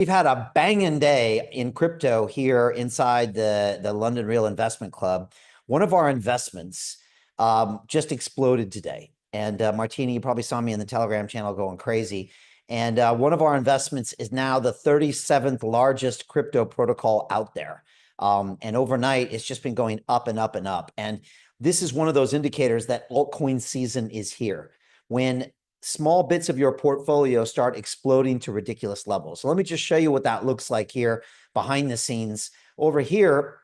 We've had a banging day in crypto here inside the London Real Investment Club. One of our investments just exploded today. And Martina, you probably saw me in the Telegram channel going crazy. And one of our investments is now the 37th largest crypto protocol out there. And overnight, it's just been going up and up and up. And this is one of those indicators that altcoin season is here. When small bits of your portfolio start exploding to ridiculous levels. So let me just show you what that looks like here behind the scenes. Over here,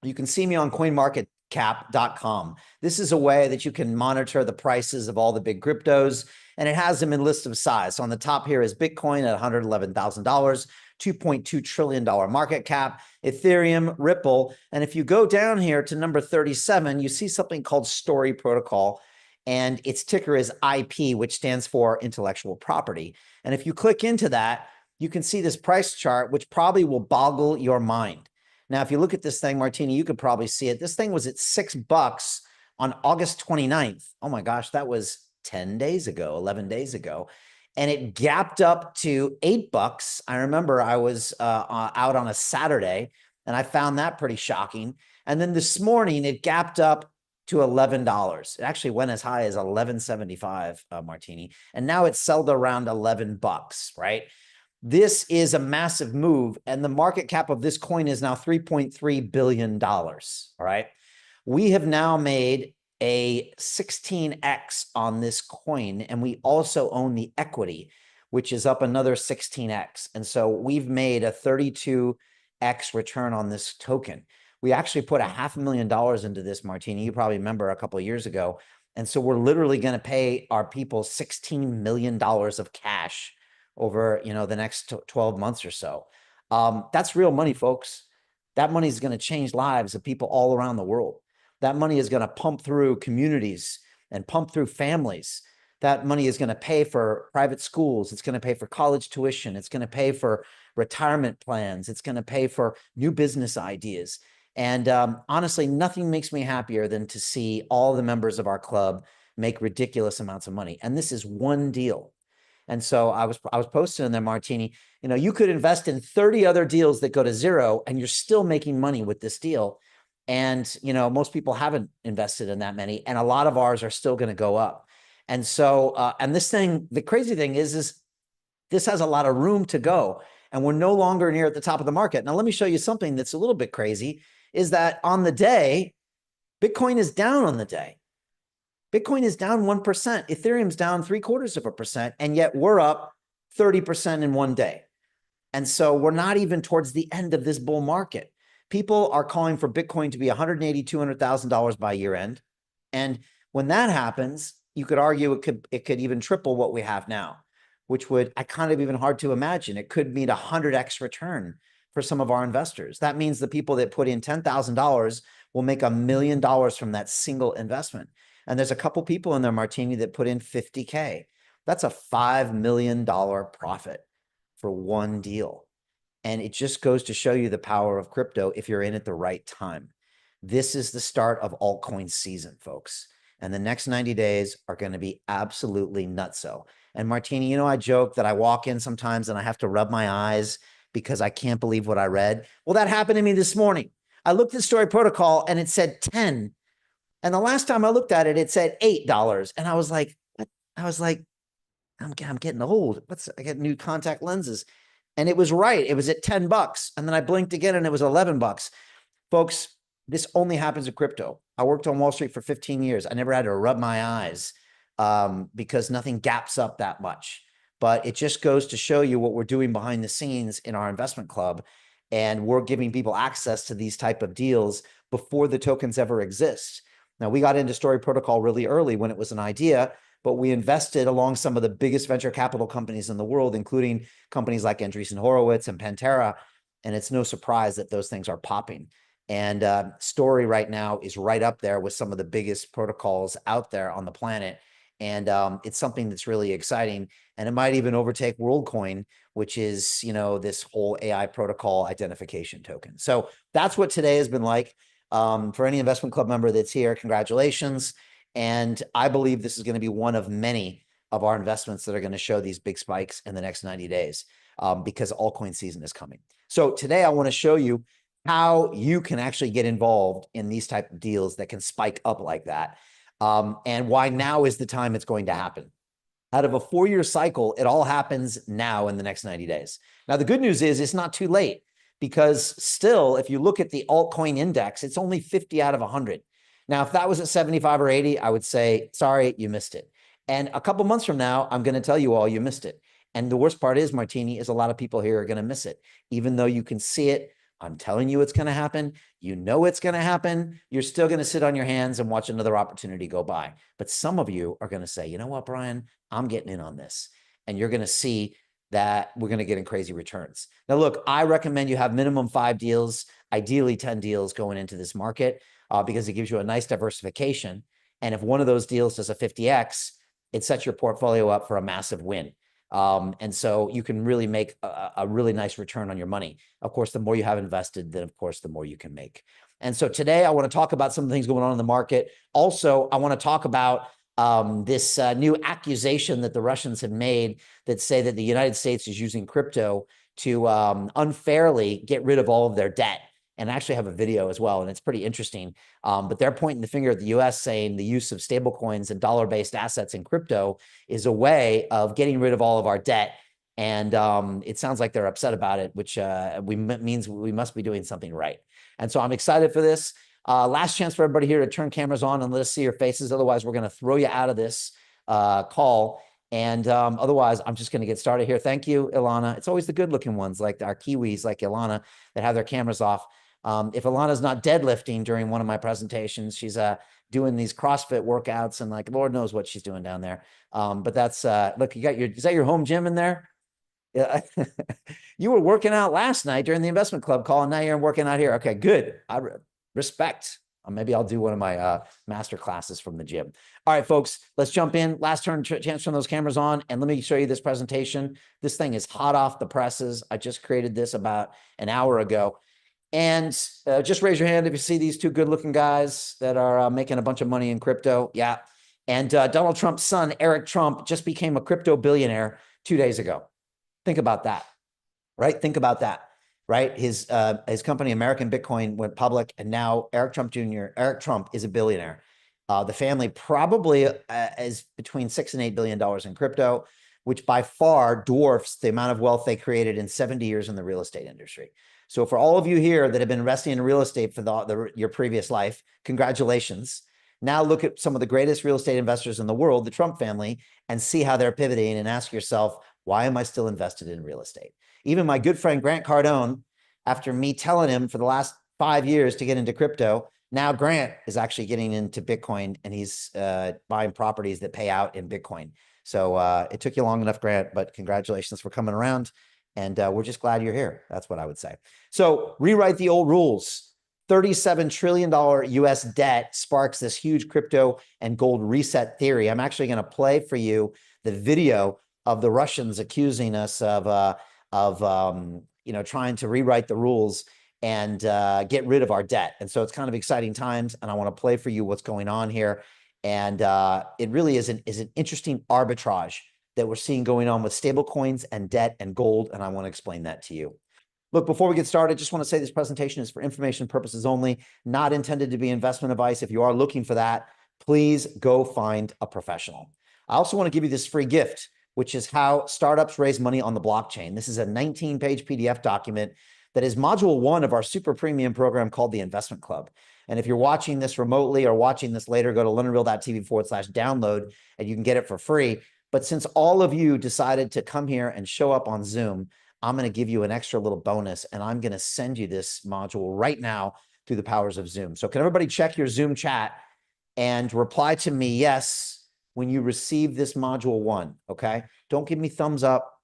you can see me on coinmarketcap.com. This is a way that you can monitor the prices of all the big cryptos, and it has them in list of size. So on the top here is Bitcoin at $111,000, $2.2 trillion market cap, Ethereum, Ripple. And if you go down here to number 37, you see something called Story Protocol, and its ticker is IP, which stands for intellectual property. And if you click into that, you can see this price chart, which probably will boggle your mind. Now, if you look at this thing, Martina, you could probably see it. This thing was at $6 on August 29th. Oh my gosh, that was 10 days ago, 11 days ago. And it gapped up to $8. I remember I was out on a Saturday, and I found that pretty shocking. And then this morning, it gapped up to $11. It actually went as high as $11.75, Martini, and now it's sold around $11, right? This is a massive move, and the market cap of this coin is now $3.3 billion, all right? We have now made a 16x on this coin, and we also own the equity, which is up another 16x. And so we've made a 32x return on this token. We actually put $500,000 into this, Martini. You probably remember a couple of years ago. And so we're literally going to pay our people $16 million of cash over, the next 12 months or so. That's real money, folks. That money is going to change lives of people all around the world. That money is going to pump through communities and pump through families. That money is going to pay for private schools. It's going to pay for college tuition. It's going to pay for retirement plans. It's going to pay for new business ideas. And honestly, nothing makes me happier than to see all the members of our club make ridiculous amounts of money. And this is one deal. And so I was posting in there, Martini, you could invest in 30 other deals that go to zero, and you're still making money with this deal. And, most people haven't invested in that many, and a lot of ours are still going to go up. And so, and this thing, the crazy thing is this has a lot of room to go, and we're no longer near at the top of the market. Now, let me show you something that's a little bit crazy. Is that on the day, Bitcoin is down on the day. Bitcoin is down 1%. Ethereum's down 0.75%, and yet we're up 30% in one day. And so we're not even towards the end of this bull market. People are calling for Bitcoin to be $180,000, $200,000 by year end. And when that happens, you could argue it could even triple what we have now, which would, I kind of even hard to imagine. It could mean a 100x return for some of our investors. That means the people that put in $10,000 will make $1 million from that single investment. And there's a couple people in there, Martini, that put in 50K. That's a $5 million profit for one deal. And it just goes to show you the power of crypto if you're in at the right time. This is the start of altcoin season, folks. And the next 90 days are going to be absolutely nutso. And Martini, I joke that I walk in sometimes and I have to rub my eyes because I can't believe what I read. Well, that happened to me this morning. I looked at Story Protocol and it said 10. And the last time I looked at it, it said $8. And I was like, what? I'm getting old. I get new contact lenses. And it was right. It was at $10. And then I blinked again and it was $11. Folks, this only happens in crypto. I worked on Wall Street for 15 years. I never had to rub my eyes because nothing gaps up that much. But it just goes to show you what we're doing behind the scenes in our investment club. And we're giving people access to these type of deals before the tokens ever exist. Now, we got into Story Protocol really early when it was an idea, but we invested along some of the biggest venture capital companies in the world, including companies like Andreessen Horowitz and Pantera. And it's no surprise that those things are popping. And Story right now is right up there with some of the biggest protocols out there on the planet. And it's something that's really exciting. And it might even overtake WorldCoin, which is, this whole AI protocol identification token. So that's what today has been like. For any investment club member that's here, congratulations. And I believe this is going to be one of many of our investments that are going to show these big spikes in the next 90 days. because altcoin season is coming. So today I want to show you how you can actually get involved in these type of deals that can spike up like that, and why now is the time it's going to happen. Out of a 4-year cycle, it all happens now in the next 90 days. Now, the good news is it's not too late, because still, if you look at the altcoin index, it's only 50 out of 100. Now, if that was at 75 or 80, I would say, sorry, you missed it. And a couple months from now, I'm going to tell you all you missed it. And the worst part is, Martini, is a lot of people here are going to miss it. Even though you can see it, I'm telling you it's going to happen. You know it's going to happen. You're still going to sit on your hands and watch another opportunity go by. But some of you are going to say, you know what, Brian, I'm getting in on this. And you're going to see that we're going to get in crazy returns. Now, look, I recommend you have minimum 5 deals, ideally 10 deals going into this market, because it gives you a nice diversification. And if one of those deals does a 50x, it sets your portfolio up for a massive win. And so you can really make a really nice return on your money. Of course, the more you have invested, then of course, the more you can make. And so today I want to talk about some of the things going on in the market. Also, I want to talk about this new accusation that the Russians have made that say that the United States is using crypto to unfairly get rid of all of their debt. And I actually have a video as well, and it's pretty interesting. But they're pointing the finger at the US, saying the use of stablecoins and dollar-based assets in crypto is a way of getting rid of all of our debt. And it sounds like they're upset about it, which means we must be doing something right. And so I'm excited for this. Last chance for everybody here to turn cameras on and let us see your faces. Otherwise, we're going to throw you out of this call. And otherwise, I'm just going to get started here. Thank you, Ilana. It's always the good-looking ones, like our Kiwis, like Ilana, that have their cameras off. If Ilana's not deadlifting during one of my presentations, she's doing these CrossFit workouts, and like, Lord knows what she's doing down there. But that's, look, you got is that your home gym in there? Yeah. You were working out last night during the investment club call, and now you're working out here. Okay, good. I respect. Maybe I'll do one of my master classes from the gym. All right, folks, let's jump in. Last chance to turn those cameras on, and let me show you this presentation. This thing is hot off the presses. I just created this about an hour ago. And just raise your hand if you see these two good-looking guys that are making a bunch of money in crypto. Yeah. And Donald Trump's son, Eric Trump, just became a crypto billionaire 2 days ago. Think about that, right? Think about that, right? His company, American Bitcoin, went public, and now Eric Trump is a billionaire. The family probably is between $6 and $8 billion in crypto, which by far dwarfs the amount of wealth they created in 70 years in the real estate industry. So for all of you here that have been investing in real estate for your previous life, congratulations. Now look at some of the greatest real estate investors in the world, the Trump family, and see how they're pivoting, and ask yourself, why am I still invested in real estate? Even my good friend Grant Cardone, after me telling him for the last 5 years to get into crypto, now Grant is actually getting into Bitcoin, and he's buying properties that pay out in Bitcoin. So it took you long enough, Grant, but congratulations for coming around. And we're just glad you're here. That's what I would say. So rewrite the old rules. $37 trillion US debt sparks this huge crypto and gold reset theory. I'm actually going to play for you the video of the Russians accusing us of trying to rewrite the rules and get rid of our debt. And so it's kind of exciting times, and I want to play for you what's going on here. And it really is an interesting arbitrage that we're seeing going on with stable coins and debt and gold, and I want to explain that to you. Look, before we get started, just want to say this presentation is for information purposes only, not intended to be investment advice. If you are looking for that, please go find a professional. I also want to give you this free gift, which is how startups raise money on the blockchain. This is a 19-page PDF document that is module 1 of our super premium program called the Investment Club. And if you're watching this remotely or watching this later, go to londonreal.tv/download, and you can get it for free. But since all of you decided to come here and show up on Zoom, I'm going to give you an extra little bonus, and I'm going to send you this module right now through the powers of Zoom. So can everybody check your Zoom chat and reply to me yes when you receive this module 1, okay? Don't give me thumbs up.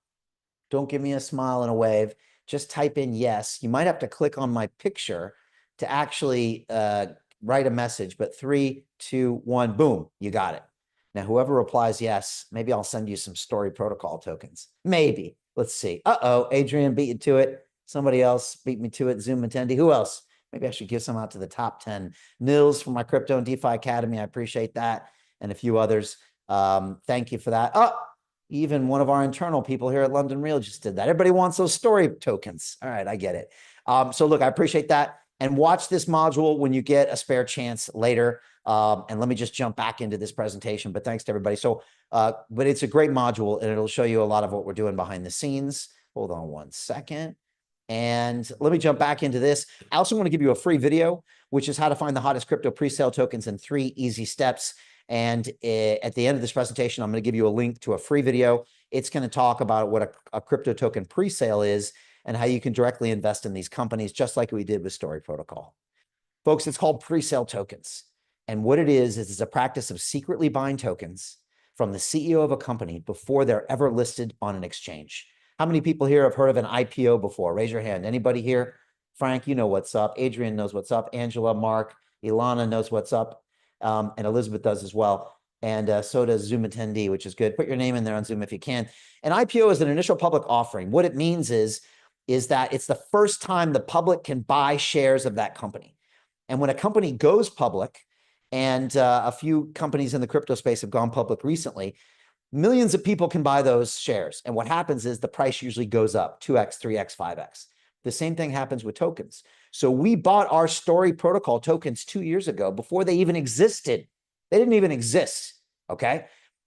Don't give me a smile and a wave. Just type in yes. You might have to click on my picture to actually write a message, but 3, 2, 1, boom, you got it. Now, whoever replies yes, maybe I'll send you some Story Protocol tokens. Maybe. Let's see. Uh-oh, Adrian beat you to it. Somebody else beat me to it. Zoom attendee. Who else? Maybe I should give some out to the top 10. Nils from my Crypto and DeFi Academy. I appreciate that. And a few others. Thank you for that. Oh, Even one of our internal people here at London Real just did that. Everybody wants those story tokens. All right, I get it. So look, I appreciate that. And watch this module when you get a spare chance later. And let me just jump back into this presentation, but thanks to everybody. So, but it's a great module and it'll show you a lot of what we're doing behind the scenes. Hold on one second. And let me jump back into this. I also want to give you a free video, which is how to find the hottest crypto pre-sale tokens in 3 easy steps. And at the end of this presentation, I'm going to give you a link to a free video. It's going to talk about what a crypto token pre-sale is and how you can directly invest in these companies, just like we did with Story Protocol. Folks, it's called pre-sale tokens. And what it is it's a practice of secretly buying tokens from the CEO of a company before they're ever listed on an exchange. How many people here have heard of an IPO before? Raise your hand. Anybody here? Frank, you know what's up. Adrian knows what's up. Angela, Mark, Ilana knows what's up. And Elizabeth does as well. And so does Zoom attendee, which is good. Put your name in there on Zoom if you can. An IPO is an initial public offering. What it means is that it's the first time the public can buy shares of that company. And when a company goes public, and a few companies in the crypto space have gone public recently, millions of people can buy those shares. And what happens is the price usually goes up 2x, 3x, 5x. The same thing happens with tokens. So we bought our Story Protocol tokens 2 years ago before they even existed. They didn't even exist, okay?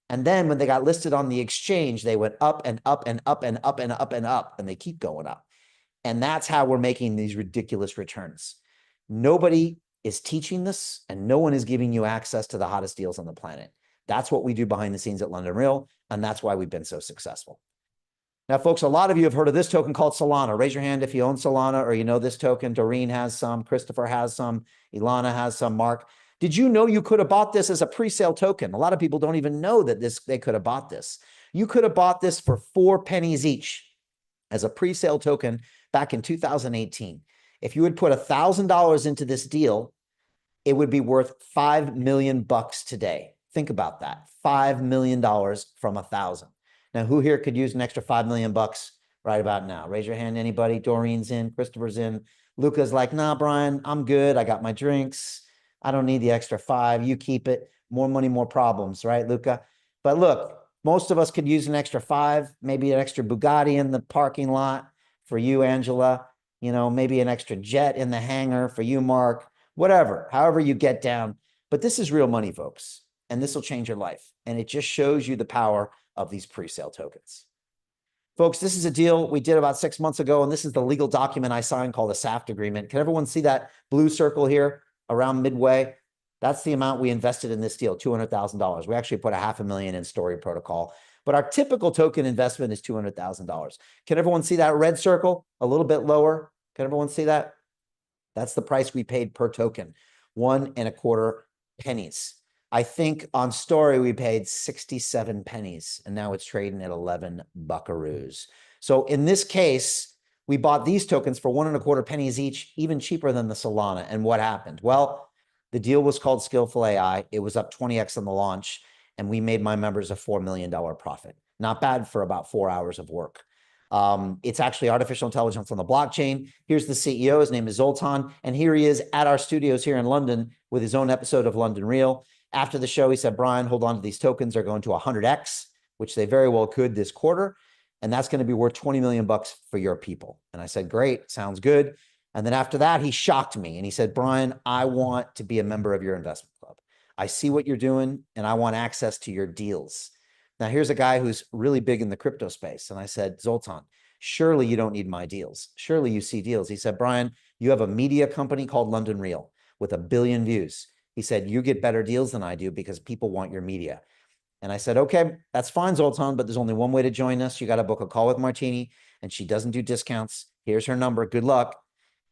And then when they got listed on the exchange, they went up and up and up and up and up and up, and they keep going up. And that's how we're making these ridiculous returns. Nobody is teaching this, and no one is giving you access to the hottest deals on the planet. That's what we do behind the scenes at London Real, and that's why we've been so successful. Now, folks, a lot of you have heard of this token called Solana. Raise your hand if you own Solana or you know this token. Doreen has some, Christopher has some, Ilana has some, Mark. Did you know you could have bought this as a pre-sale token? A lot of people don't even know that they could have bought this. You could have bought this for 4 pennies each as a pre-sale token back in 2018. If you would put $1,000 into this deal, it would be worth $5 million today. Think about that. $5 million from 1,000. Now, who here could use an extra $5 million right about now? Raise your hand, anybody. Doreen's in, Christopher's in. Luca's like, nah, Brian, I'm good. I got my drinks. I don't need the extra 5. You keep it. More money, more problems, right, Luca? But look, most of us could use an extra 5, maybe an extra Bugatti in the parking lot for you, Angela. You know, maybe an extra jet in the hangar for you, Mark. Whatever, however you get down. But this is real money, folks, and this will change your life. And it just shows you the power of these pre-sale tokens. Folks, this is a deal we did about 6 months ago, and this is the legal document I signed called a SAFT agreement. Can everyone see that blue circle here around midway? That's the amount we invested in this deal, $200,000. We actually put $500,000 in Story Protocol, but our typical token investment is $200,000. Can everyone see that red circle a little bit lower? Can everyone see that? That's the price we paid per token, 1.25 pennies. I think on Story, we paid 67 pennies, and now it's trading at 11 buckaroos. So in this case, we bought these tokens for 1.25 pennies each, even cheaper than the Solana. And what happened? Well, the deal was called Skillful AI. It was up 20x on the launch, and we made my members a $4 million profit. Not bad for about 4 hours of work. It's actually artificial intelligence on the blockchain. Here's the CEO. His name is Zoltan. And here he is at our studios here in London with his own episode of London Real. After the show, he said, Brian, hold on to these tokens. They're going to 100x, which they very well could this quarter. And that's going to be worth 20 million bucks for your people. And I said, great, sounds good. And then after that, he shocked me. And he said, Brian, I want to be a member of your investment club. I see what you're doing, and I want access to your deals. Now, here's a guy who's really big in the crypto space. And I said, Zoltan, surely you don't need my deals. Surely you see deals. He said, Brian, you have a media company called London Real with 1 billion views. He said, you get better deals than I do because people want your media. And I said, okay, that's fine, Zoltan, but there's only one way to join us. You got to book a call with Martini, and she doesn't do discounts. Here's her number. Good luck.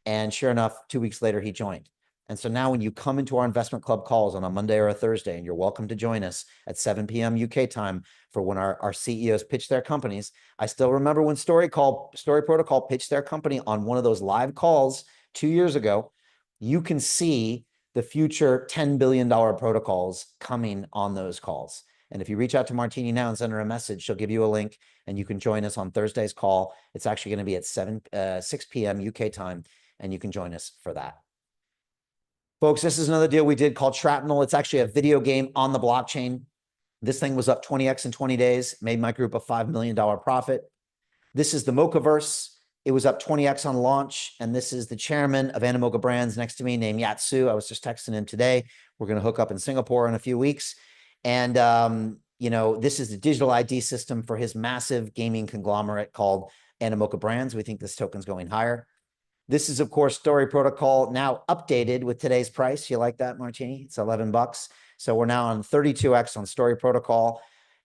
And sure enough, 2 weeks later, he joined. And so now when you come into our investment club calls on a Monday or a Thursday, and you're welcome to join us at 7 p.m. UK time for when our CEOs pitch their companies. I still remember when Story Protocol pitched their company on one of those live calls 2 years ago. You can see the future $10 billion protocols coming on those calls. And if you reach out to Martini now and send her a message, she'll give you a link and you can join us on Thursday's call. It's actually going to be at 6 p.m. UK time, and you can join us for that. Folks, this is another deal we did called Shrapnel. It's actually a video game on the blockchain. This thing was up 20x in 20 days, made my group a $5 million profit. This is the Mochaverse. It was up 20x on launch. And this is the chairman of Animoca Brands next to me named Yatsu. I was just texting him today. We're going to hook up in Singapore in a few weeks. And, this is the digital ID system for his massive gaming conglomerate called Animoca Brands. We think this token's going higher. This is, of course, Story Protocol, now updated with today's price. You like that, Martini? It's $11. So we're now on 32x on Story Protocol.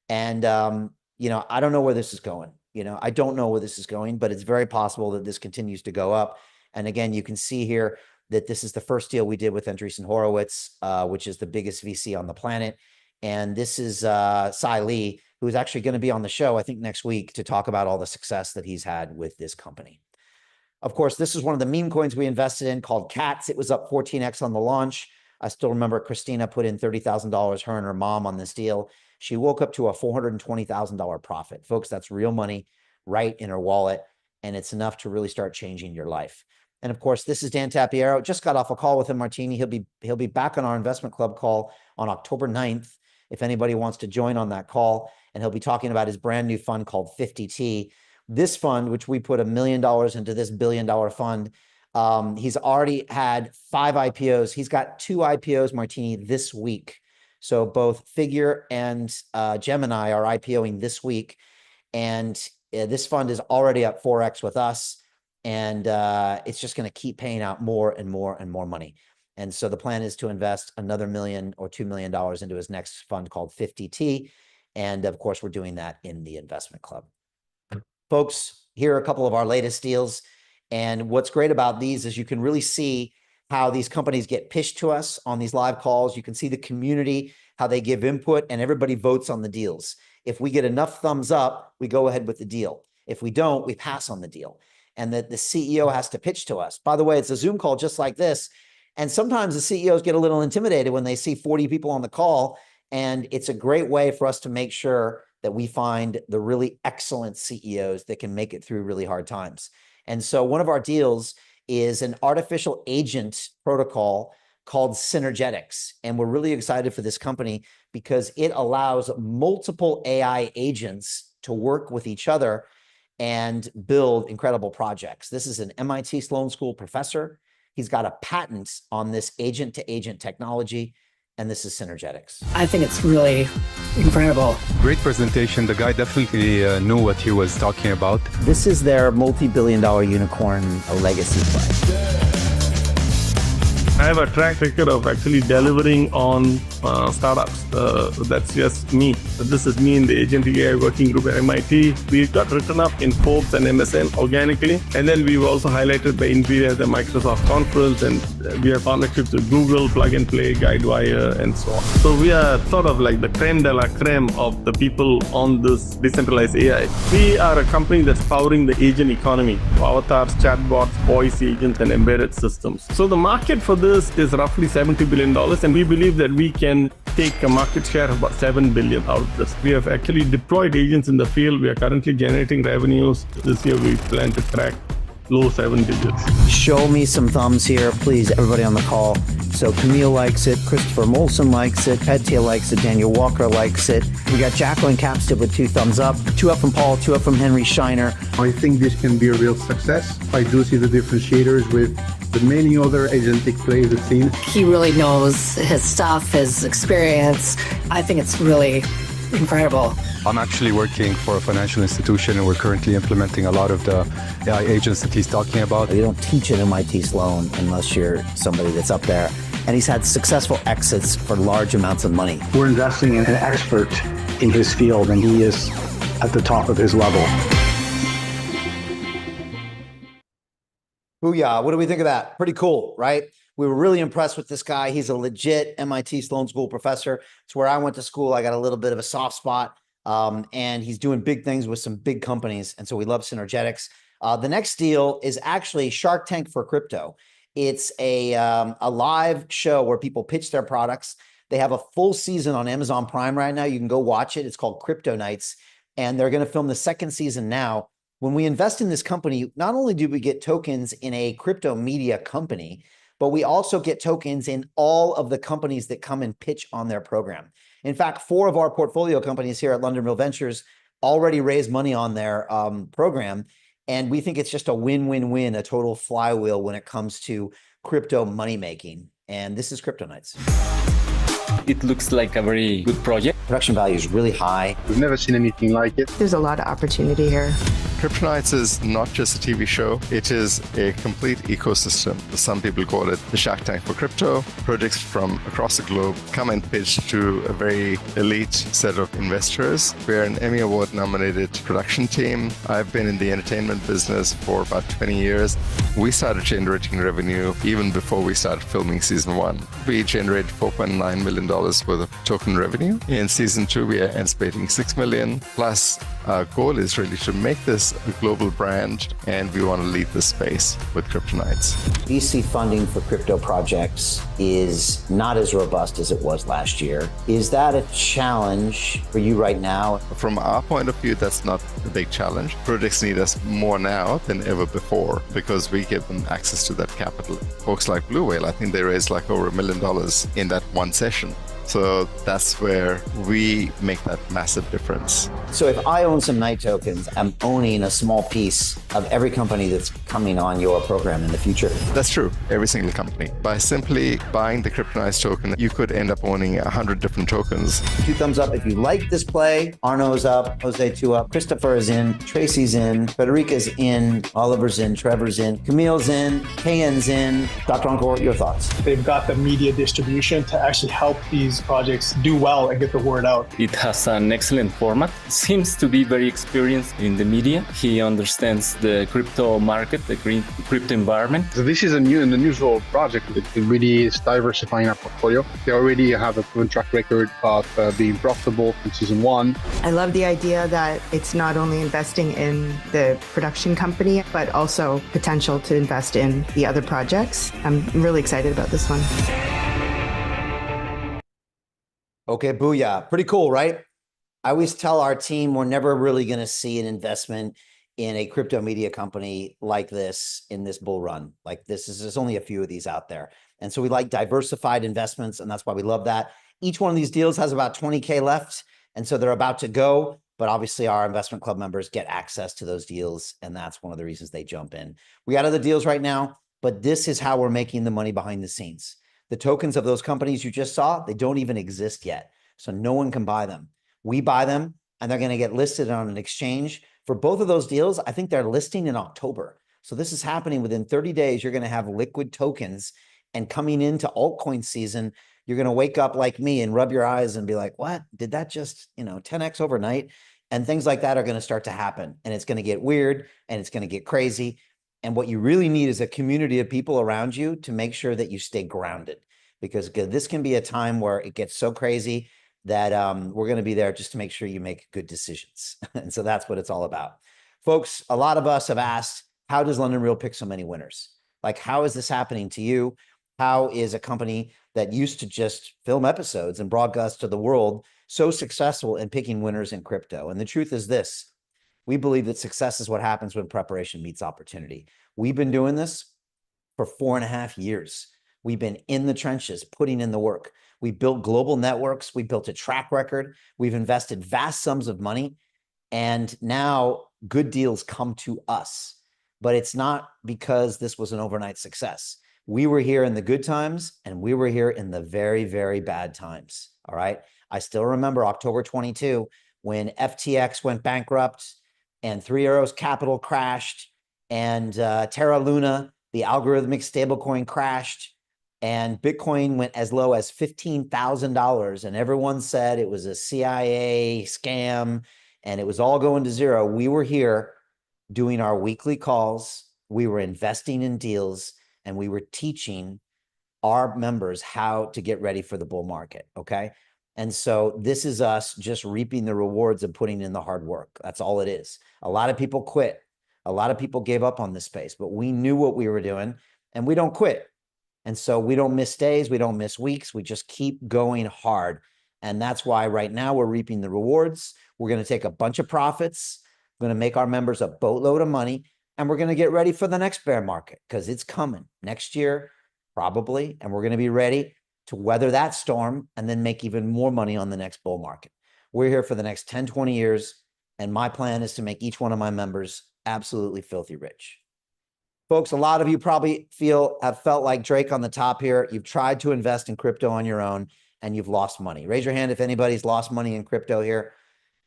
And, I don't know where this is going. I don't know where this is going, but it's very possible that this continues to go up. And again, you can see here that this is the first deal we did with Andreessen Horowitz, which is the biggest VC on the planet. And this is Sai Lee, who is actually going to be on the show, I think, next week to talk about all the success that he's had with this company. Of course, this is one of the meme coins we invested in called CATS. It was up 14x on the launch. I still remember Christina put in $30,000, her and her mom, on this deal. She woke up to a $420,000 profit. Folks, that's real money right in her wallet, and it's enough to really start changing your life. And of course, this is Dan Tapiero. Just got off a call with him, Martini. He'll be back on our investment club call on October 9th, if anybody wants to join on that call. And he'll be talking about his brand new fund called 50T. This fund, which we put $1 million into this $1 billion fund, he's already had 5 IPOs. He's got 2 IPOs, Martini, this week. So both Figure and Gemini are IPOing this week. And this fund is already up 4x with us. And it's just going to keep paying out more and more and more money. And so the plan is to invest another $1 million or $2 million into his next fund called 50T. And of course, we're doing that in the investment club. Folks, here are a couple of our latest deals. And what's great about these is you can really see how these companies get pitched to us on these live calls. You can see the community, how they give input, and everybody votes on the deals. If we get enough thumbs up, we go ahead with the deal. If we don't, we pass on the deal. And that the CEO has to pitch to us. By the way, it's a Zoom call just like this. And sometimes the CEOs get a little intimidated when they see 40 people on the call. And it's a great way for us to make sure that we find the really excellent CEOs that can make it through really hard times. And so one of our deals is an artificial agent protocol called Synergetics. And we're really excited for this company because it allows multiple AI agents to work with each other and build incredible projects. This is an MIT Sloan School professor. He's got a patent on this agent-to-agent technology, and this is Synergetics. I think it's really incredible. Great presentation. The guy definitely knew what he was talking about. This is their multi-billion-dollar unicorn, a legacy play. I have a track record of actually delivering on startups. That's just me. This is me in the Agentic AI working group at MIT. We got written up in Forbes and MSN organically. And then we were also highlighted by NVIDIA at the Microsoft conference. And we have partnerships with Google, Plug and Play, Guidewire, and so on. So we are sort of like the creme de la creme of the people on this decentralized AI. We are a company that's powering the agent economy. Avatars, chatbots, voice agents, and embedded systems. So the market for this is roughly $70 billion, and we believe that we can take a market share of about $7 billion out of this. We have actually deployed agents in the field. We are currently generating revenues. This year we plan to crack low 7 digits. Show me some thumbs here, please, everybody on the call. So Camille likes it, Christopher Molson likes it, Petia likes it, Daniel Walker likes it. We got Jacqueline Capsted with 2 thumbs up, 2 up from Paul, 2 up from Henry Shiner. I think this can be a real success. I do see the differentiators with the many other agentic plays we've seen. He really knows his stuff, his experience. I think it's really incredible. I'm actually working for a financial institution, and we're currently implementing a lot of the AI agents that he's talking about. You don't teach at MIT Sloan unless you're somebody that's up there. And he's had successful exits for large amounts of money. We're investing in an expert in his field, and he is at the top of his level. Booyah. What do we think of that? Pretty cool, right? We were really impressed with this guy. He's a legit MIT Sloan School professor. It's where I went to school. I got a little bit of a soft spot. And he's doing big things with some big companies. And so we love Synergetics. The next deal is actually Shark Tank for crypto. It's a live show where people pitch their products. They have a full season on Amazon Prime right now. You can go watch it. It's called Crypto Nights. And they're going to film the second season now. When we invest in this company, not only do we get tokens in a crypto media company, but we also get tokens in all of the companies that come and pitch on their program. In fact, 4 of our portfolio companies here at London Real Ventures already raised money on their program. And we think it's just a win-win-win, a total flywheel when it comes to crypto money making. And this is Crypto Nights. It looks like a very good project. Production value is really high. We've never seen anything like it. There's a lot of opportunity here. Crypto Nights is not just a TV show, it is a complete ecosystem. Some people call it the Shark Tank for crypto. Projects from across the globe come and pitch to a very elite set of investors. We're an Emmy Award nominated production team. I've been in the entertainment business for about 20 years. We started generating revenue even before we started filming season 1. We generated $4.9 million worth of token revenue. In season 2, we are anticipating $6 million. Plus, our goal is really to make this a global brand, and we want to lead the space with Crypto Nights. VC funding for crypto projects is not as robust as it was last year. Is that a challenge for you right now? From our point of view, that's not a big challenge. Projects need us more now than ever before because we give them access to that capital. Folks like Blue Whale, I think they raised like over $1 million in that one session. So that's where we make that massive difference. So if I own some Night tokens, I'm owning a small piece of every company that's coming on your program in the future. That's true, every single company. By simply buying the Crypto Nights token, you could end up owning 100 different tokens. 2 thumbs up if you like this play. Arno's up, Jose 2 up, Christopher is in, Tracy's in, Federica's in, Oliver's in, Trevor's in, Camille's in, KN's in. Dr. Encore, your thoughts? They've got the media distribution to actually help these projects do well and get the word out. It has an excellent format. Seems to be very experienced in the media. He understands the crypto market, the crypto environment. So this is an unusual project. It really is diversifying our portfolio. They already have a proven track record of being profitable in season 1. I love the idea that it's not only investing in the production company, but also potential to invest in the other projects. I'm really excited about this one. Okay, booyah. Pretty cool, right? I always tell our team we're never really going to see an investment in a crypto media company like this in this bull run. Like there's only a few of these out there. And so we like diversified investments, and that's why we love that. Each one of these deals has about 20K left, and so they're about to go. But obviously our investment club members get access to those deals, and that's one of the reasons they jump in. We got other deals right now, but this is how we're making the money behind the scenes. The tokens of those companies you just saw, they don't even exist yet. So no one can buy them. We buy them, and they're going to get listed on an exchange. For both of those deals, I think they're listing in October. So this is happening within 30 days. You're going to have liquid tokens, and coming into altcoin season, you're going to wake up like me and rub your eyes and be like, what? Did that just, 10x overnight? And things like that are going to start to happen, and it's going to get weird, and it's going to get crazy. And what you really need is a community of people around you to make sure that you stay grounded, because this can be a time where it gets so crazy that we're going to be there just to make sure you make good decisions. And so that's what it's all about. Folks, a lot of us have asked, how does London Real pick so many winners? Like, how is this happening to you? How is a company that used to just film episodes and broadcast to the world so successful in picking winners in crypto? And the truth is this: we believe that success is what happens when preparation meets opportunity. We've been doing this for 4.5 years. We've been in the trenches, putting in the work. We built global networks. We built a track record. We've invested vast sums of money. And now good deals come to us. But it's not because this was an overnight success. We were here in the good times, and we were here in the very, very bad times. All right. I still remember October 22 when FTX went bankrupt and Three Arrows Capital crashed, and Terra Luna, the algorithmic stablecoin, crashed, and Bitcoin went as low as $15,000. And everyone said it was a CIA scam and it was all going to zero. We were here doing our weekly calls. We were investing in deals, and we were teaching our members how to get ready for the bull market. Okay. And so this is us just reaping the rewards of putting in the hard work. That's all it is. A lot of people quit. A lot of people gave up on this space, but we knew what we were doing, and we don't quit. And so we don't miss days. We don't miss weeks. We just keep going hard. And that's why right now we're reaping the rewards. We're going to take a bunch of profits. We're going to make our members a boatload of money, and we're going to get ready for the next bear market, because it's coming next year. probably, and we're going to be ready to weather that storm and then make even more money on the next bull market. We're here for the next 10, 20 years, and my plan is to make each one of my members absolutely filthy rich. Folks, a lot of you probably have felt like Drake on the top here. You've tried to invest in crypto on your own and you've lost money. Raise your hand if anybody's lost money in crypto here.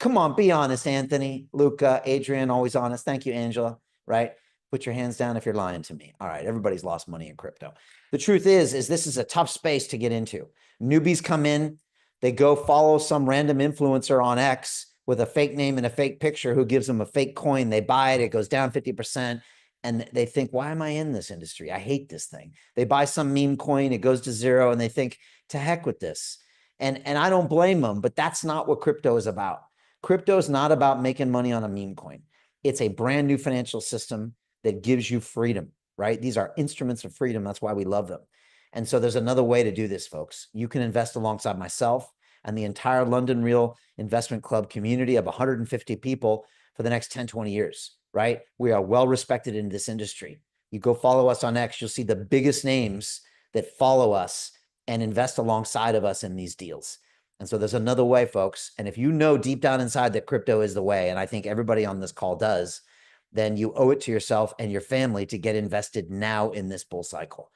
Come on, be honest, Anthony, Luca, Adrian, always honest. Thank you, Angela, right? Put your hands down if you're lying to me. All right, everybody's lost money in crypto. The truth is this is a tough space to get into. Newbies come in, they go follow some random influencer on X with a fake name and a fake picture who gives them a fake coin. They buy it, it goes down 50%. And they think, why am I in this industry? I hate this thing. They buy some meme coin, it goes to zero, and they think, to heck with this. And I don't blame them, but that's not what crypto is about. Crypto is not about making money on a meme coin. It's a brand new financial system that gives you freedom, right? These are instruments of freedom. That's why we love them. And so there's another way to do this, folks. You can invest alongside myself and the entire London Real Investment Club community of 150 people for the next 10, 20 years. Right? We are well respected in this industry. You go follow us on X, you'll see the biggest names that follow us and invest alongside of us in these deals. And so there's another way, folks. And if you know deep down inside that crypto is the way, and I think everybody on this call does, then you owe it to yourself and your family to get invested now in this bull cycle.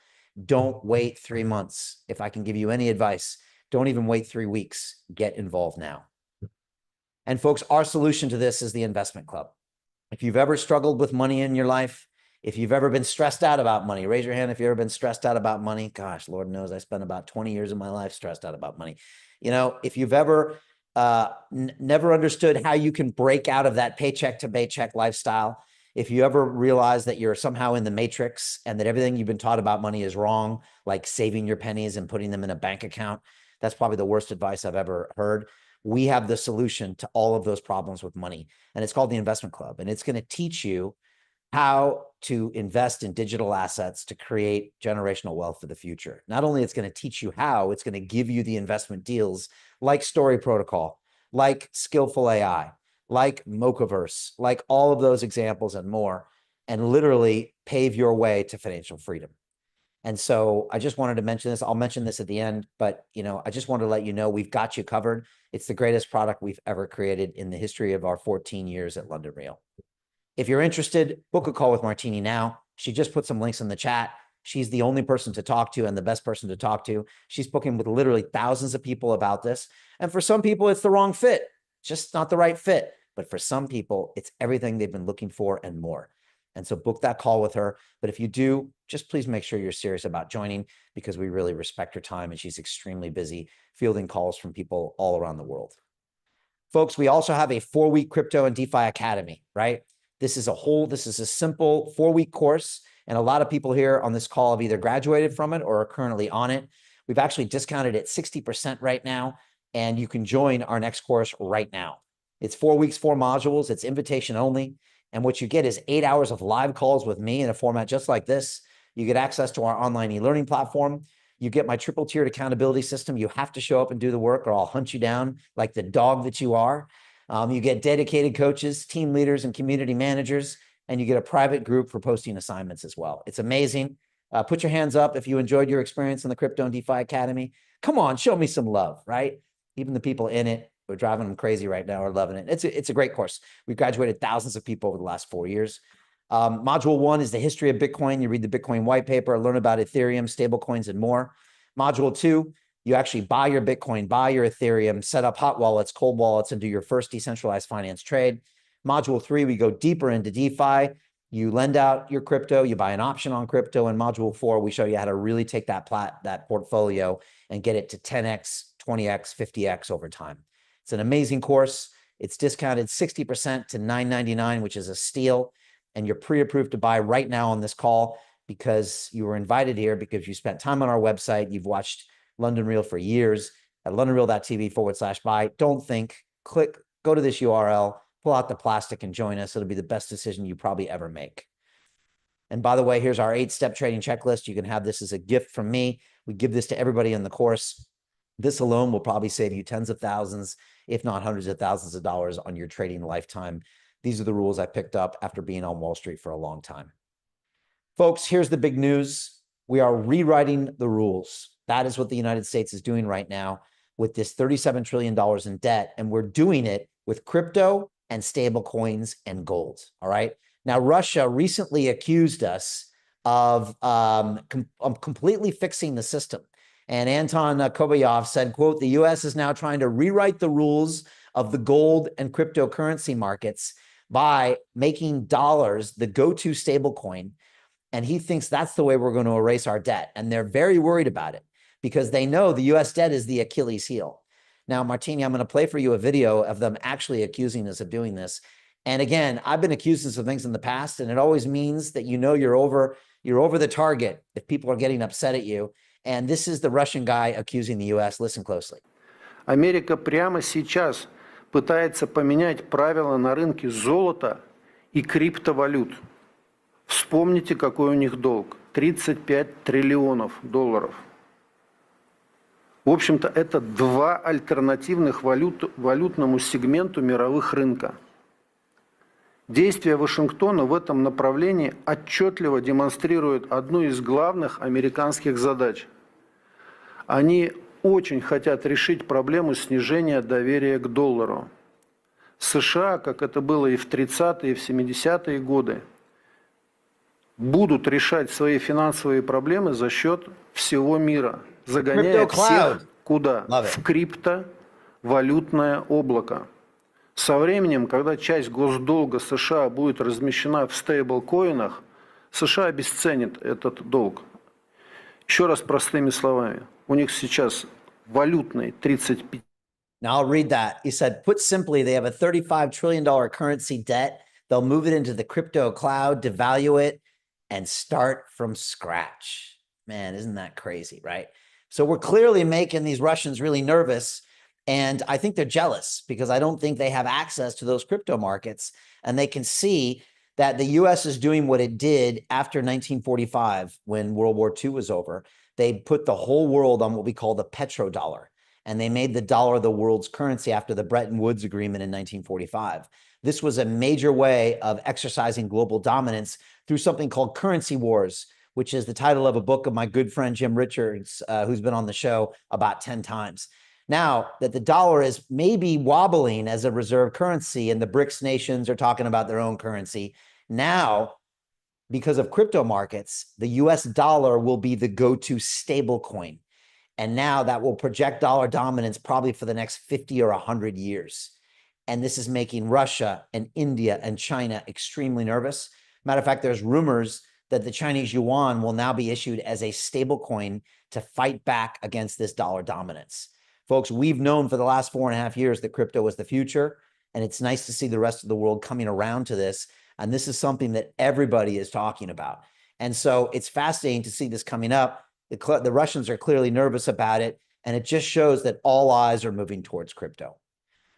Don't wait 3 months. If I can give you any advice, don't even wait 3 weeks. Get involved now. And folks, our solution to this is the Investment Club. If you've ever struggled with money in your life, if you've ever been stressed out about money, raise your hand if you've ever been stressed out about money. Gosh, Lord knows I spent about 20 years of my life stressed out about money. You know, if you've ever never understood how you can break out of that paycheck to paycheck lifestyle, if you ever realize that you're somehow in the matrix and that everything you've been taught about money is wrong, like saving your pennies and putting them in a bank account, that's probably the worst advice I've ever heard. We have the solution to all of those problems with money, and it's called the Investment Club. And it's going to teach you how to invest in digital assets to create generational wealth for the future. Not only it's going to teach you how, it's going to give you the investment deals like Story Protocol, like Skillful AI, like Mochaverse, like all of those examples and more, and literally pave your way to financial freedom. And so I just wanted to mention this. I'll mention this at the end, but I just wanted to let you know we've got you covered. It's the greatest product we've ever created in the history of our 14 years at London Real. If you're interested, book a call with Martini now. She just put some links in the chat. She's the only person to talk to and the best person to talk to. She's booking with literally thousands of people about this. And for some people, it's the wrong fit, just not the right fit. But for some people, it's everything they've been looking for and more. And so book that call with her. But if you do, just please make sure you're serious about joining, because we really respect her time and she's extremely busy fielding calls from people all around the world. Folks, we also have a 4-week crypto and DeFi academy, right? This is a simple 4-week course. And a lot of people here on this call have either graduated from it or are currently on it. We've actually discounted it 60% right now, and you can join our next course right now. It's 4 weeks, 4 modules. It's invitation only. And what you get is 8 hours of live calls with me in a format just like this. You get access to our online e-learning platform. You get my triple tiered accountability system. You have to show up and do the work or I'll hunt you down like the dog that you are. You get dedicated coaches, team leaders, and community managers, and you get a private group for posting assignments as well. It's amazing. Put your hands up if you enjoyed your experience in the Crypto and DeFi Academy. Come on, show me some love, right? Even the people in it, we're driving them crazy right now, are loving it. It's a great course. We've graduated thousands of people over the last 4 years. Module 1 is the history of Bitcoin. You read the Bitcoin white paper, learn about Ethereum, stablecoins, and more. Module 2, you actually buy your Bitcoin, buy your Ethereum, set up hot wallets, cold wallets, and do your first decentralized finance trade. Module 3, we go deeper into DeFi. You lend out your crypto, you buy an option on crypto. And module 4, we show you how to really take that portfolio and get it to 10x, 20x, 50x over time. It's an amazing course. It's discounted 60% to $9.99, which is a steal. And you're pre-approved to buy right now on this call because you were invited here because you spent time on our website. You've watched London Real for years at londonreal.tv/buy. Don't think, click, go to this URL, pull out the plastic and join us. It'll be the best decision you probably ever make. And by the way, here's our 8-step trading checklist. You can have this as a gift from me. We give this to everybody in the course. This alone will probably save you tens of thousands, if not hundreds of thousands of dollars on your trading lifetime. These are the rules I picked up after being on Wall Street for a long time. Folks, here's the big news. We are rewriting the rules. That is what the United States is doing right now with this $37 trillion in debt. And we're doing it with crypto and stable coins and gold. All right. Now, Russia recently accused us of completely fixing the system. And Anton Kobayov said, quote, the U.S. is now trying to rewrite the rules of the gold and cryptocurrency markets by making dollars the go-to stablecoin. And he thinks that's the way we're going to erase our debt. And they're very worried about it because they know the U.S. debt is the Achilles heel. Now, Martini, I'm going to play for you a video of them actually accusing us of doing this. And again, I've been accused of some things in the past, and it always means that you know you're over the target if people are getting upset at you. And this is the Russian guy accusing the U.S. Listen closely. Америка прямо сейчас пытается поменять правила на рынке золота и криптовалют. Вспомните, какой у них долг. 35 триллионов долларов. В общем-то, это два альтернативных валютному сегменту мировых рынка. Действия Вашингтона в этом направлении отчетливо демонстрируют одну из главных американских задач. Они очень хотят решить проблему снижения доверия к доллару. США, как это было и в 30-е, и в 70-е годы, будут решать свои финансовые проблемы за счет всего мира, загоняя всех куда? В криптовалютное облако. Со временем, когда часть госдолга США будет размещена в стейблкоинах, США обесценит этот долг. Еще раз простыми словами, у них сейчас валютный 35. Now I'll read that. He said, put simply, they have a $35 trillion currency debt. They'll move it into the crypto cloud, devalue it, and start from scratch. Man, isn't that crazy, right? So we're clearly making these Russians really nervous. And I think they're jealous because I don't think they have access to those crypto markets. And they can see that the US is doing what it did after 1945 when World War II was over. They put the whole world on what we call the petrodollar. And they made the dollar the world's currency after the Bretton Woods Agreement in 1945. This was a major way of exercising global dominance through something called currency wars, which is the title of a book of my good friend Jim Richards, who's been on the show about 10 times. Now that the dollar is maybe wobbling as a reserve currency and the BRICS nations are talking about their own currency, now, because of crypto markets, the US dollar will be the go-to stable coin. And now that will project dollar dominance probably for the next 50 or 100 years. And this is making Russia and India and China extremely nervous. Matter of fact, there's rumors that the Chinese yuan will now be issued as a stable coin to fight back against this dollar dominance. Folks, we've known for the last 4.5 years that crypto was the future, and it's nice to see the rest of the world coming around to this. And this is something that everybody is talking about. And so it's fascinating to see this coming up. The Russians are clearly nervous about it, and it just shows that all eyes are moving towards crypto.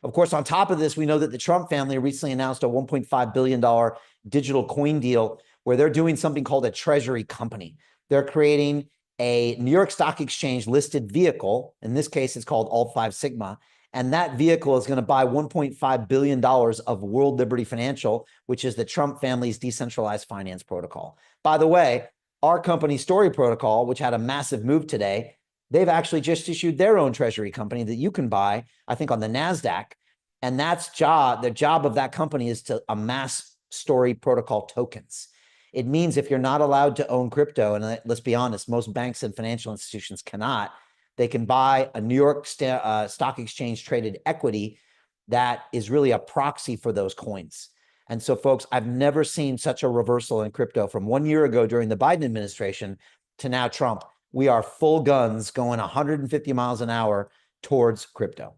Of course, on top of this, we know that the Trump family recently announced a $1.5 billion digital coin deal where they're doing something called a treasury company. They're creating a New York Stock Exchange listed vehicle. In this case, it's called Alt 5 Sigma. And that vehicle is going to buy $1.5 billion of World Liberty Financial, which is the Trump family's decentralized finance protocol. By the way, our company Story Protocol, which had a massive move today, they've actually just issued their own treasury company that you can buy, I think, on the NASDAQ. And the job of that company is to amass Story Protocol tokens. It means if you're not allowed to own crypto, and let's be honest, most banks and financial institutions cannot, they can buy a New York Stock Exchange traded equity that is really a proxy for those coins. And so, folks, I've never seen such a reversal in crypto from 1 year ago during the Biden administration to now Trump. We are full guns going 150 miles an hour towards crypto.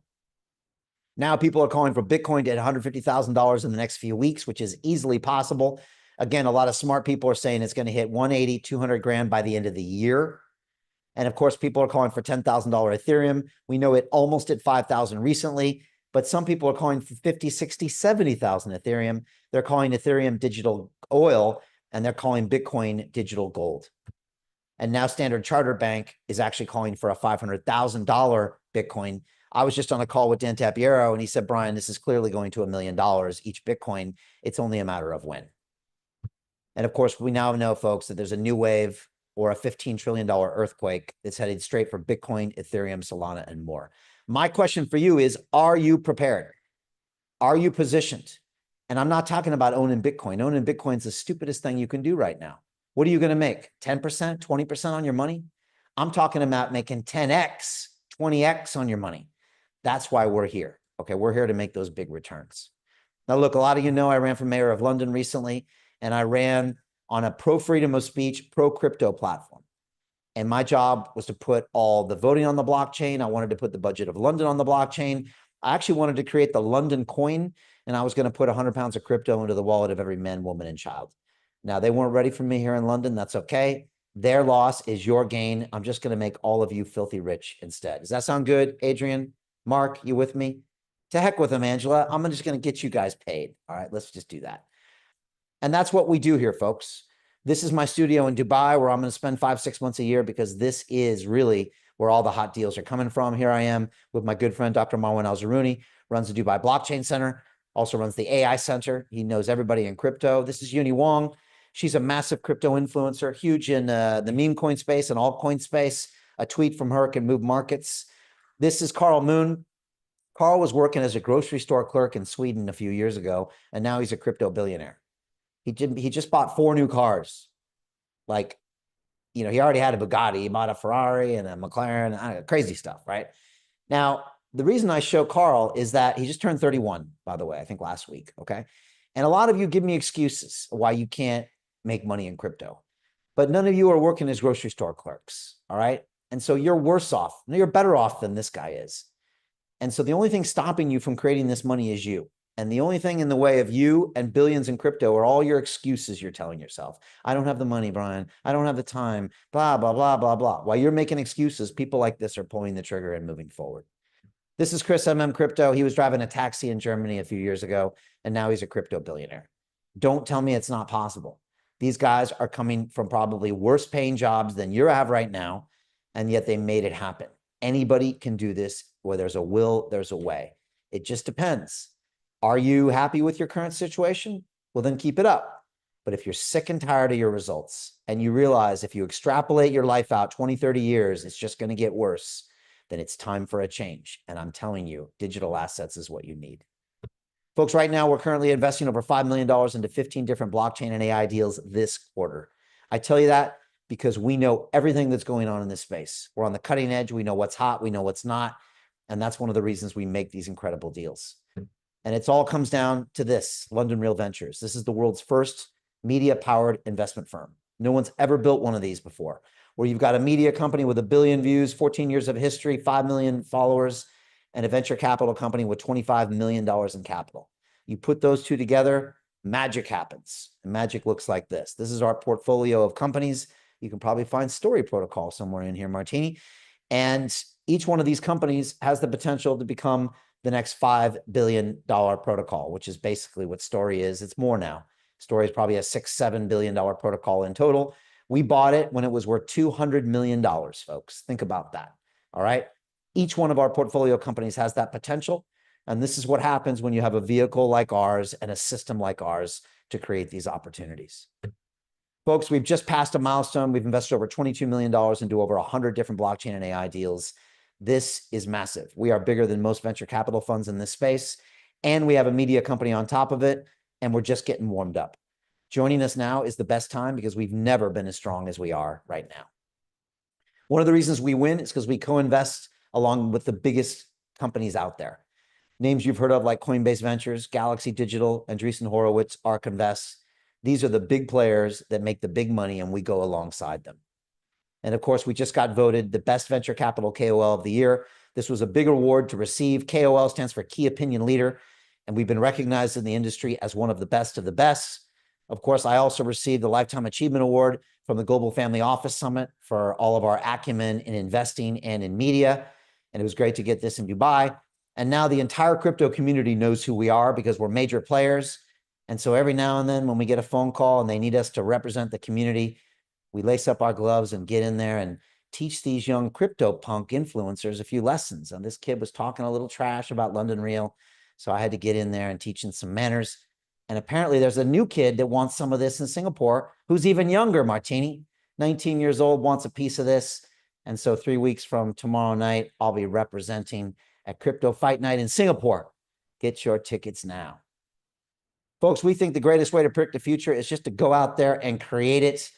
Now people are calling for Bitcoin to hit $150,000 in the next few weeks, which is easily possible. Again, a lot of smart people are saying it's going to hit 180, 200 grand by the end of the year. And of course, people are calling for $10,000 Ethereum. We know it almost hit 5,000 recently, but some people are calling for 50, 60, 70,000 Ethereum. They're calling Ethereum digital oil, and they're calling Bitcoin digital gold. And now Standard Chartered Bank is actually calling for a $500,000 Bitcoin. I was just on a call with Dan Tapiero, and he said, Brian, this is clearly going to $1 million each Bitcoin. It's only a matter of when. And of course, we now know, folks, that there's a new wave or a $15 trillion earthquake that's headed straight for Bitcoin, Ethereum, Solana, and more. My question for you is, are you prepared? Are you positioned? And I'm not talking about owning Bitcoin. Owning Bitcoin is the stupidest thing you can do right now. What are you going to make? 10%, 20% on your money? I'm talking about making 10x, 20x on your money. That's why we're here. Okay, we're here to make those big returns. Now, look, a lot of you know I ran for mayor of London recently, and I ran on a pro freedom of speech, pro crypto platform. And my job was to put all the voting on the blockchain. I wanted to put the budget of London on the blockchain. I actually wanted to create the London coin, and I was going to put 100 pounds of crypto into the wallet of every man, woman, and child. Now, they weren't ready for me here in London. That's okay. Their loss is your gain. I'm just going to make all of you filthy rich instead. Does that sound good, Adrian? Mark, you with me? To heck with them, Angela. I'm just going to get you guys paid. All right, let's just do that. And that's what we do here, folks. This is my studio in Dubai where I'm going to spend 5-6 months a year because this is really where all the hot deals are coming from. Here I am with my good friend, Dr. Marwan Al-Zaruni, runs the Dubai Blockchain Center, also runs the AI Center. He knows everybody in crypto. This is Uni Wong. She's a massive crypto influencer, huge in the meme coin space and altcoin space. A tweet from her can move markets. This is Carl Moon. Carl was working as a grocery store clerk in Sweden a few years ago, and now he's a crypto billionaire. He just bought 4 new cars. Like, you know, he already had a Bugatti, he bought a Ferrari and a McLaren, crazy stuff, right? Now, the reason I show Carl is that he just turned 31, by the way, I think last week, okay? And a lot of you give me excuses why you can't make money in crypto, but none of you are working as grocery store clerks, all right? And so you're worse off. No, you're better off than this guy is. And so the only thing stopping you from creating this money is you. And the only thing in the way of you and billions in crypto are all your excuses you're telling yourself. I don't have the money, Brian. I don't have the time, blah, blah, blah, blah, blah. While you're making excuses, people like this are pulling the trigger and moving forward. This is Chris Crypto. He was driving a taxi in Germany a few years ago, and now he's a crypto billionaire. Don't tell me it's not possible. These guys are coming from probably worse paying jobs than you have right now, and yet they made it happen. Anybody can do this. Where there's a will, there's a way. It just depends. Are you happy with your current situation? Well, then keep it up. But if you're sick and tired of your results and you realize if you extrapolate your life out 20, 30 years, it's just going to get worse, then it's time for a change. And I'm telling you, digital assets is what you need. Folks, right now, we're currently investing over $5 million into 15 different blockchain and AI deals this quarter. I tell you that because we know everything that's going on in this space. We're on the cutting edge. We know what's hot. We know what's not. And that's one of the reasons we make these incredible deals. And it all comes down to this, London Real Ventures. This is the world's first media-powered investment firm. No one's ever built one of these before, where you've got a media company with 1 billion views, 14 years of history, 5 million followers, and a venture capital company with $25 million in capital. You put those two together, magic happens. And magic looks like this. This is our portfolio of companies. You can probably find Story Protocol somewhere in here, Martini. And each one of these companies has the potential to become the next $5 billion protocol, which is basically what Story is. It's more now. Story is probably a $6-7 billion protocol in total. We bought it when it was worth $200 million, folks. Think about that. All right. Each one of our portfolio companies has that potential. And this is what happens when you have a vehicle like ours and a system like ours to create these opportunities. Folks, we've just passed a milestone. We've invested over $22 million into over 100 different blockchain and AI deals. This is massive. We are bigger than most venture capital funds in this space, and we have a media company on top of it, and we're just getting warmed up. Joining us now is the best time because we've never been as strong as we are right now. One of the reasons we win is because we co-invest along with the biggest companies out there. Names you've heard of like Coinbase Ventures, Galaxy Digital, Andreessen Horowitz, ARK Invest. These are the big players that make the big money, and we go alongside them. And of course, we just got voted the best venture capital KOL of the year. This was a big award to receive. KOL stands for Key Opinion Leader, and we've been recognized in the industry as one of the best of the best. Of course, I also received the Lifetime Achievement Award from the Global Family Office Summit for all of our acumen in investing and in media. And it was great to get this in Dubai. And now the entire crypto community knows who we are because we're major players. And so every now and then when we get a phone call and they need us to represent the community, we lace up our gloves and get in there and teach these young crypto punk influencers a few lessons. And this kid was talking a little trash about London Real. So I had to get in there and teach him some manners. And apparently there's a new kid that wants some of this in Singapore who's even younger, Martini. 19 years old, wants a piece of this. And so 3 weeks from tomorrow night, I'll be representing at Crypto Fight Night in Singapore. Get your tickets now. Folks, we think the greatest way to predict the future is just to go out there and create it.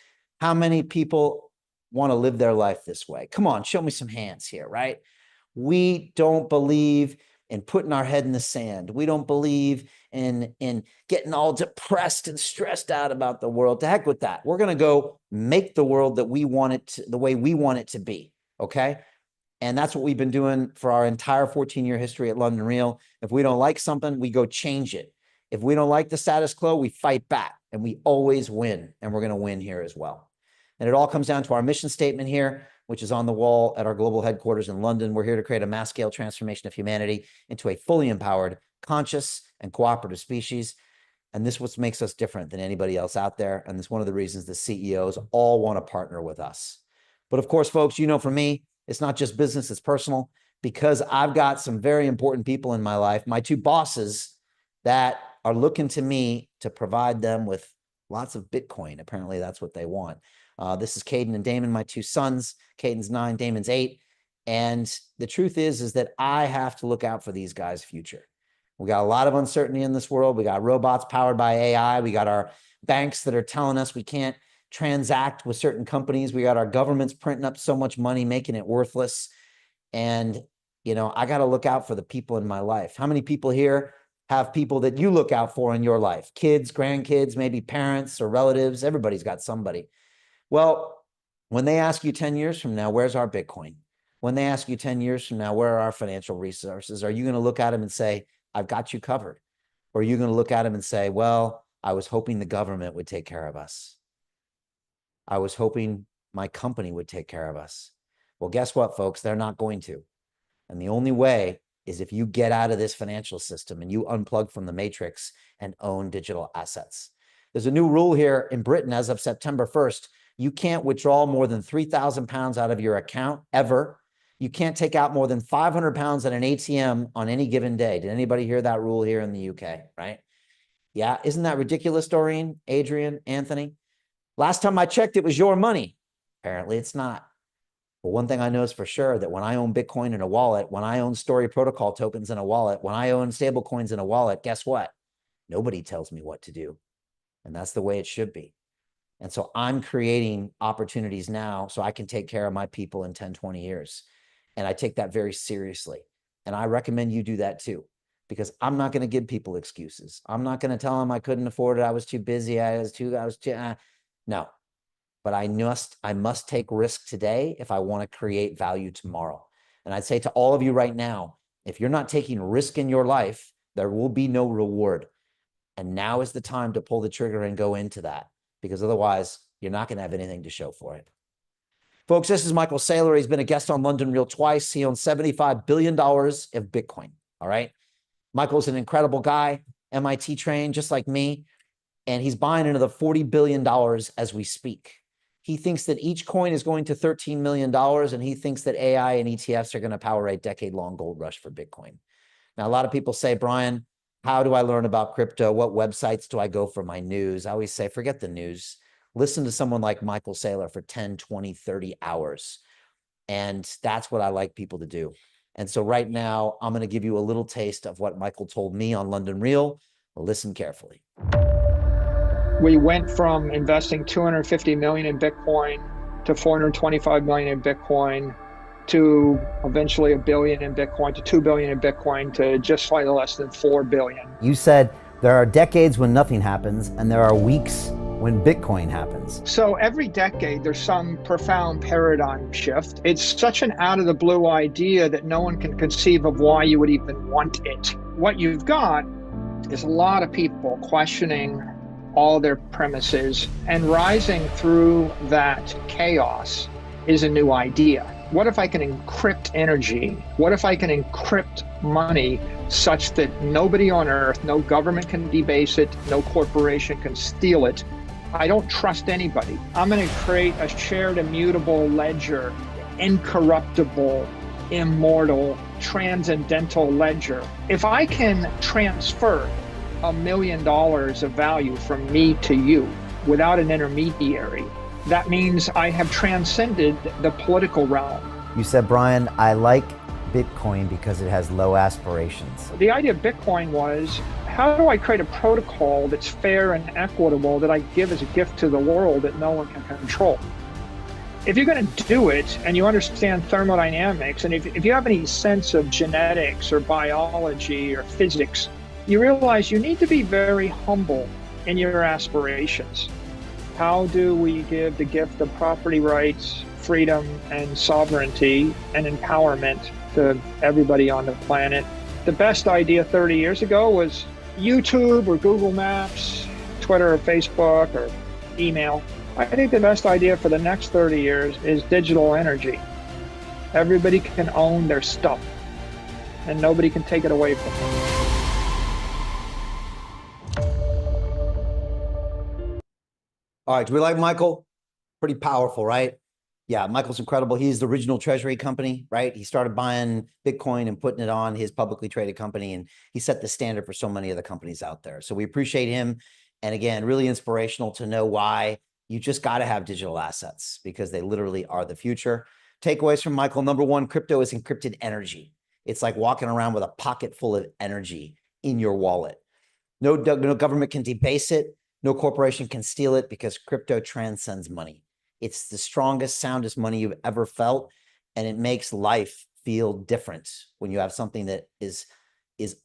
How many people want to live their life this way? Come on, show me some hands here, right? We don't believe in putting our head in the sand. We don't believe in getting all depressed and stressed out about the world. To heck with that. We're going to go make the world that we want it to, the way we want it to be, okay? And that's what we've been doing for our entire 14-year history at London Real. If we don't like something, we go change it. If we don't like the status quo, we fight back, and we always win, and we're going to win here as well. And it all comes down to our mission statement here, which is on the wall at our global headquarters in London. We're here to create a mass-scale transformation of humanity into a fully empowered, conscious, and cooperative species. And this is what makes us different than anybody else out there. And it's one of the reasons the CEOs all want to partner with us. But of course, folks, you know, for me, it's not just business, it's personal, because I've got some very important people in my life, my two bosses that are looking to me to provide them with lots of Bitcoin. Apparently that's what they want. This is Caden and Damon, my two sons. Caden's 9, Damon's 8. And the truth is that I have to look out for these guys' future. We got a lot of uncertainty in this world. We got robots powered by AI. We got our banks that are telling us we can't transact with certain companies. We got our governments printing up so much money, making it worthless. And, you know, I got to look out for the people in my life. How many people here have people that you look out for in your life? Kids, grandkids, maybe parents or relatives. Everybody's got somebody. Well, when they ask you 10 years from now, where's our Bitcoin? When they ask you 10 years from now, where are our financial resources? Are you going to look at them and say, I've got you covered? Or are you going to look at them and say, well, I was hoping the government would take care of us. I was hoping my company would take care of us. Well, guess what, folks? They're not going to. And the only way is if you get out of this financial system and you unplug from the matrix and own digital assets. There's a new rule here in Britain as of September 1st. You can't withdraw more than 3,000 pounds out of your account ever. You can't take out more than 500 pounds at an ATM on any given day. Did anybody hear that rule here in the UK, right? Yeah, isn't that ridiculous, Doreen, Adrian, Anthony? Last time I checked, it was your money. Apparently it's not. But one thing I know is for sure that when I own Bitcoin in a wallet, when I own Story Protocol tokens in a wallet, when I own stable coins in a wallet, guess what? Nobody tells me what to do. And that's the way it should be. And so I'm creating opportunities now so I can take care of my people in 10, 20 years. And I take that very seriously. And I recommend you do that too, because I'm not going to give people excuses. I'm not going to tell them I couldn't afford it. I was too busy. No, but I must take risk today if I want to create value tomorrow. And I'd say to all of you right now, if you're not taking risk in your life, there will be no reward. And now is the time to pull the trigger and go into that, because otherwise you're not going to have anything to show for it. Folks, this is Michael Saylor. He's been a guest on London Real twice. He owns $75 billion of Bitcoin. All right. Michael's an incredible guy, MIT trained, just like me. And he's buying into the $40 billion as we speak. He thinks that each coin is going to $13 million, and he thinks that AI and ETFs are going to power a decade-long gold rush for Bitcoin. Now, a lot of people say, Brian, how do I learn about crypto? What websites do I go for my news? I always say, forget the news. Listen to someone like Michael Saylor for 10, 20, 30 hours. And that's what I like people to do. And so right now, I'm going to give you a little taste of what Michael told me on London Real. Listen carefully. We went from investing 250 million in Bitcoin to 425 million in Bitcoin to eventually $1 billion in Bitcoin to $2 billion in Bitcoin to just slightly less than $4 billion. You said there are decades when nothing happens and there are weeks when Bitcoin happens. So every decade there's some profound paradigm shift. It's such an out of the blue idea that no one can conceive of why you would even want it. What you've got is a lot of people questioning all their premises, and rising through that chaos is a new idea. What if I can encrypt energy? What if I can encrypt money such that nobody on earth, no government can debase it, no corporation can steal it? I don't trust anybody. I'm going to create a shared immutable ledger, incorruptible, immortal, transcendental ledger. If I can transfer $1 million of value from me to you without an intermediary, That means I have transcended the political realm. You said, Brian, I like Bitcoin because it has low aspirations. The idea of Bitcoin was, how do I create a protocol that's fair and equitable that I give as a gift to the world that no one can control? If you're going to do it and you understand thermodynamics, and if you have any sense of genetics or biology or physics, you realize you need to be very humble in your aspirations. How do we give the gift of property rights, freedom, and sovereignty and empowerment to everybody on the planet? The best idea 30 years ago was YouTube or Google Maps, Twitter or Facebook or email. I think the best idea for the next 30 years is digital energy. Everybody can own their stuff and nobody can take it away from them. All right, do we like Michael? Pretty powerful, right? Yeah, Michael's incredible. He's the original treasury company, right? He started buying Bitcoin and putting it on his publicly traded company, and he set the standard for so many of the companies out there. So we appreciate him. And again, really inspirational to know why you just got to have digital assets, because they literally are the future. Takeaways from Michael. Number one, crypto is encrypted energy. It's like walking around with a pocket full of energy in your wallet. No government can debase it. No corporation can steal it, because crypto transcends money. It's the strongest, soundest money you've ever felt, and it makes life feel different when you have something that is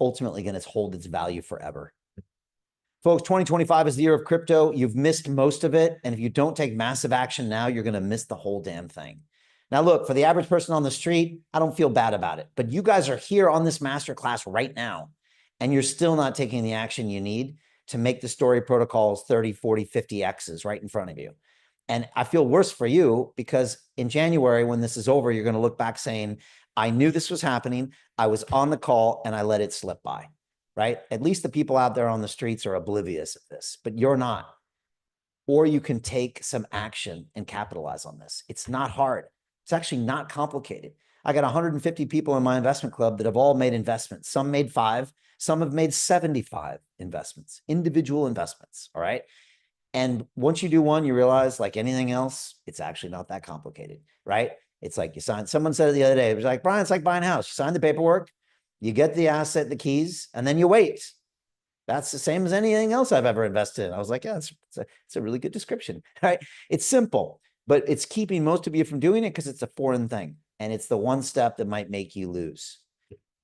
ultimately going to hold its value forever. Folks, 2025 is the year of crypto. You've missed most of it, and if you don't take massive action now, you're going to miss the whole damn thing. Now, look, for the average person on the street, I don't feel bad about it, but you guys are here on this masterclass right now, and you're still not taking the action you need to make the story protocols 30, 40, 50 X's right in front of you. And I feel worse for you, because in January, when this is over, you're going to look back saying, I knew this was happening. I was on the call and I let it slip by, right? At least the people out there on the streets are oblivious of this, but you're not. Or you can take some action and capitalize on this. It's not hard. It's actually not complicated. I got 150 people in my investment club that have all made investments. Some made 5, some have made 75 investments, individual investments, all right? And once you do one, you realize, like anything else, it's actually not that complicated, right? It's like you sign, someone said it the other day, it was like, Brian, it's like buying a house. You sign the paperwork, you get the asset, the keys, and then you wait. That's the same as anything else I've ever invested in. I was like, yeah, it's a really good description, right? It's simple, but it's keeping most of you from doing it because it's a foreign thing. And it's the one step that might make you lose.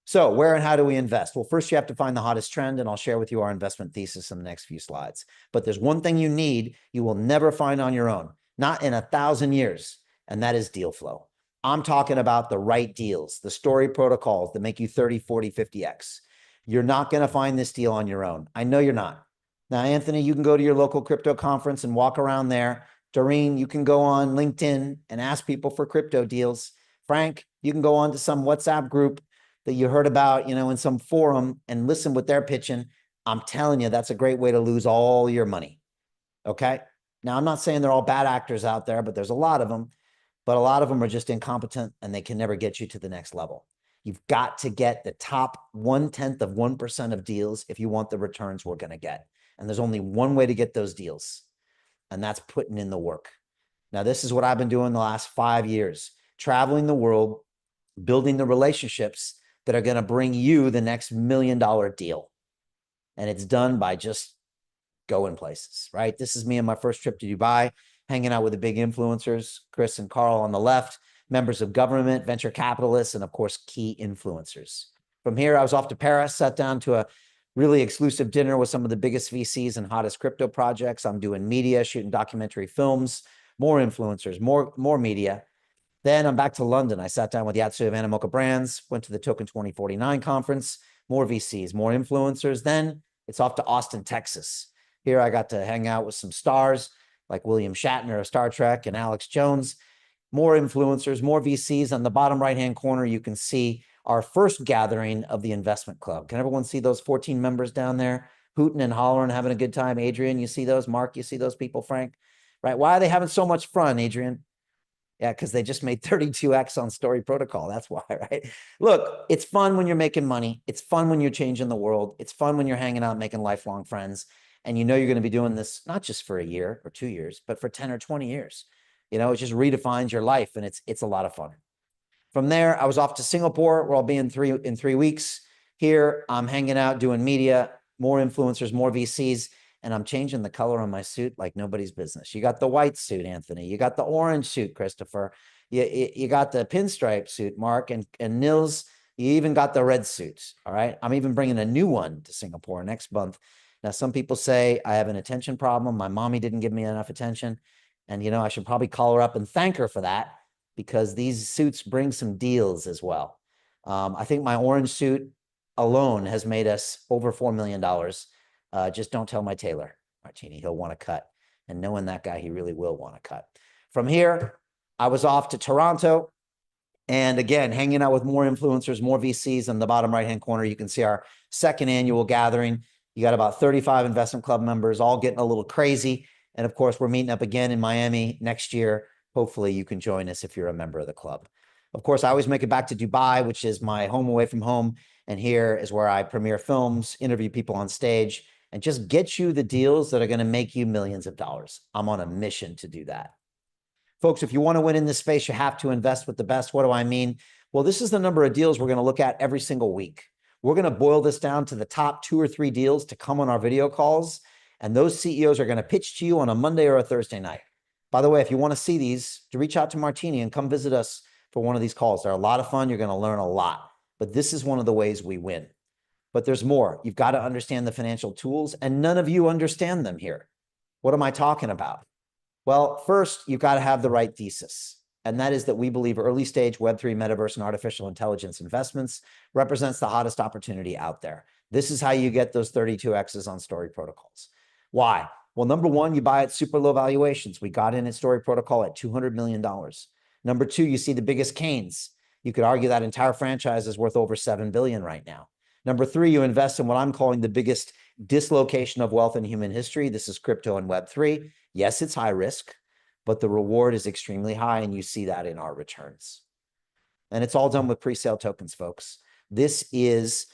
So where and how do we invest? Well, first you have to find the hottest trend, and I'll share with you our investment thesis in the next few slides. But there's one thing you will never find on your own, not in 1,000 years, and that is deal flow. I'm talking about the right deals, the story protocols that make you 30, 40, 50X. You're not going to find this deal on your own. I know you're not. Now, Anthony, you can go to your local crypto conference and walk around there. Doreen, you can go on LinkedIn and ask people for crypto deals. Frank, you can go on to some WhatsApp group that you heard about, in some forum and listen what they're pitching. I'm telling you, that's a great way to lose all your money. Okay. Now, I'm not saying they're all bad actors out there, but there's a lot of them, but a lot of them are just incompetent and they can never get you to the next level. You've got to get the top 0.1% of deals if you want the returns we're going to get. And there's only one way to get those deals, and that's putting in the work. Now, this is what I've been doing the last 5 years, traveling the world, building the relationships that are going to bring you the next $1 million deal. And it's done by just going places, right? This is me on my first trip to Dubai, hanging out with the big influencers, Chris and Carl on the left, members of government, venture capitalists, and of course, key influencers. From here, I was off to Paris, sat down to a really exclusive dinner with some of the biggest VCs and hottest crypto projects. I'm doing media, shooting documentary films, more influencers, more media. Then I'm back to London. I sat down with Yatsu of Animoca Brands, went to the Token 2049 conference, more VCs, more influencers. Then it's off to Austin, Texas. Here I got to hang out with some stars like William Shatner of Star Trek and Alex Jones, more influencers, more VCs. On the bottom right-hand corner, you can see our first gathering of the investment club. Can everyone see those 14 members down there hooting and hollering, having a good time? Adrian, you see those? Mark, you see those people? Frank, right? Why are they having so much fun, Adrian? Yeah, because they just made 32X on Story Protocol. That's why, right? Look, it's fun when you're making money. It's fun when you're changing the world. It's fun when you're hanging out, making lifelong friends. And you know you're going to be doing this not just for a year or 2 years, but for 10 or 20 years. You know, it just redefines your life, and it's a lot of fun. From there, I was off to Singapore, where I'll be in 3 weeks. Here, I'm hanging out, doing media, more influencers, more VCs, and I'm changing the color on my suit like nobody's business. You got the white suit, Anthony. You got the orange suit, Christopher. You got the pinstripe suit, Mark, and Nils. You even got the red suits. All right. I'm even bringing a new one to Singapore next month. Now, some people say I have an attention problem. My mommy didn't give me enough attention. And, you know, I should probably call her up and thank her for that, because these suits bring some deals as well. I think my orange suit alone has made us over $4 million. Just don't tell my tailor, Martini. He'll want to cut. And knowing that guy, he really will want to cut. From here, I was off to Toronto. And again, hanging out with more influencers, more VCs. In the bottom right-hand corner, you can see our second annual gathering. You got about 35 investment club members, all getting a little crazy. And of course, we're meeting up again in Miami next year. Hopefully you can join us if you're a member of the club. Of course, I always make it back to Dubai, which is my home away from home. And here is where I premiere films, interview people on stage, and just get you the deals that are going to make you millions of dollars. I'm on a mission to do that. Folks, if you want to win in this space, you have to invest with the best. What do I mean? Well, this is the number of deals we're going to look at every single week. We're going to boil this down to the top 2 or 3 deals to come on our video calls. And those CEOs are going to pitch to you on a Monday or a Thursday night. By the way, if you want to see these, to reach out to Martini and come visit us for one of these calls. They're a lot of fun. You're going to learn a lot. But this is one of the ways we win. But there's more. You've got to understand the financial tools, and none of you understand them here. What am I talking about? Well, first, you've got to have the right thesis. And that is that we believe early stage Web3, metaverse, and artificial intelligence investments represents the hottest opportunity out there. This is how you get those 32Xs on Story Protocols. Why? Well, number one, you buy at super low valuations. We got in at Story Protocol at $200 million. Number two, you see the biggest gains. You could argue that entire franchise is worth over $7 billion right now. Number three, you invest in what I'm calling the biggest dislocation of wealth in human history. This is crypto and Web3. Yes, it's high risk, but the reward is extremely high, and you see that in our returns. And it's all done with pre-sale tokens, folks. This is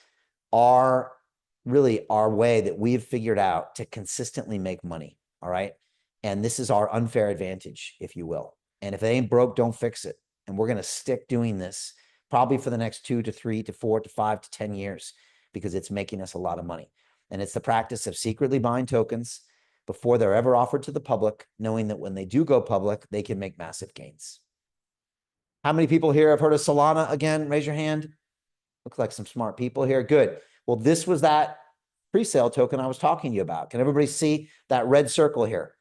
really our way that we've figured out to consistently make money, all right? And this is our unfair advantage, if you will. And if it ain't broke, don't fix it. And we're going to stick doing this probably for the next 2 to 3 to 4 to 5 to 10 years, because it's making us a lot of money. And it's the practice of secretly buying tokens before they're ever offered to the public, knowing that when they do go public, they can make massive gains. How many people here have heard of Solana again? Raise your hand. Looks like some smart people here. Good. Well, this was that pre-sale token I was talking to you about. Can everybody see that red circle here?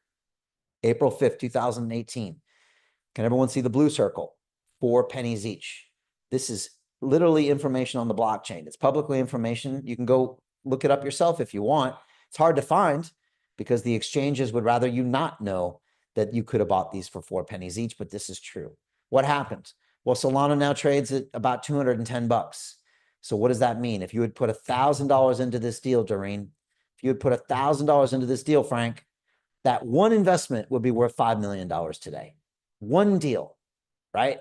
April 5th, 2018. Can everyone see the blue circle? 4 pennies each. This is literally information on the blockchain. It's publicly information. You can go look it up yourself if you want. It's hard to find because the exchanges would rather you not know that you could have bought these for 4 pennies each, but this is true. What happened? Well, Solana now trades at about 210 bucks. So what does that mean? If you had put $1,000 into this deal, Doreen, if you had put $1,000 into this deal, Frank, that one investment would be worth $5 million today. One deal, right?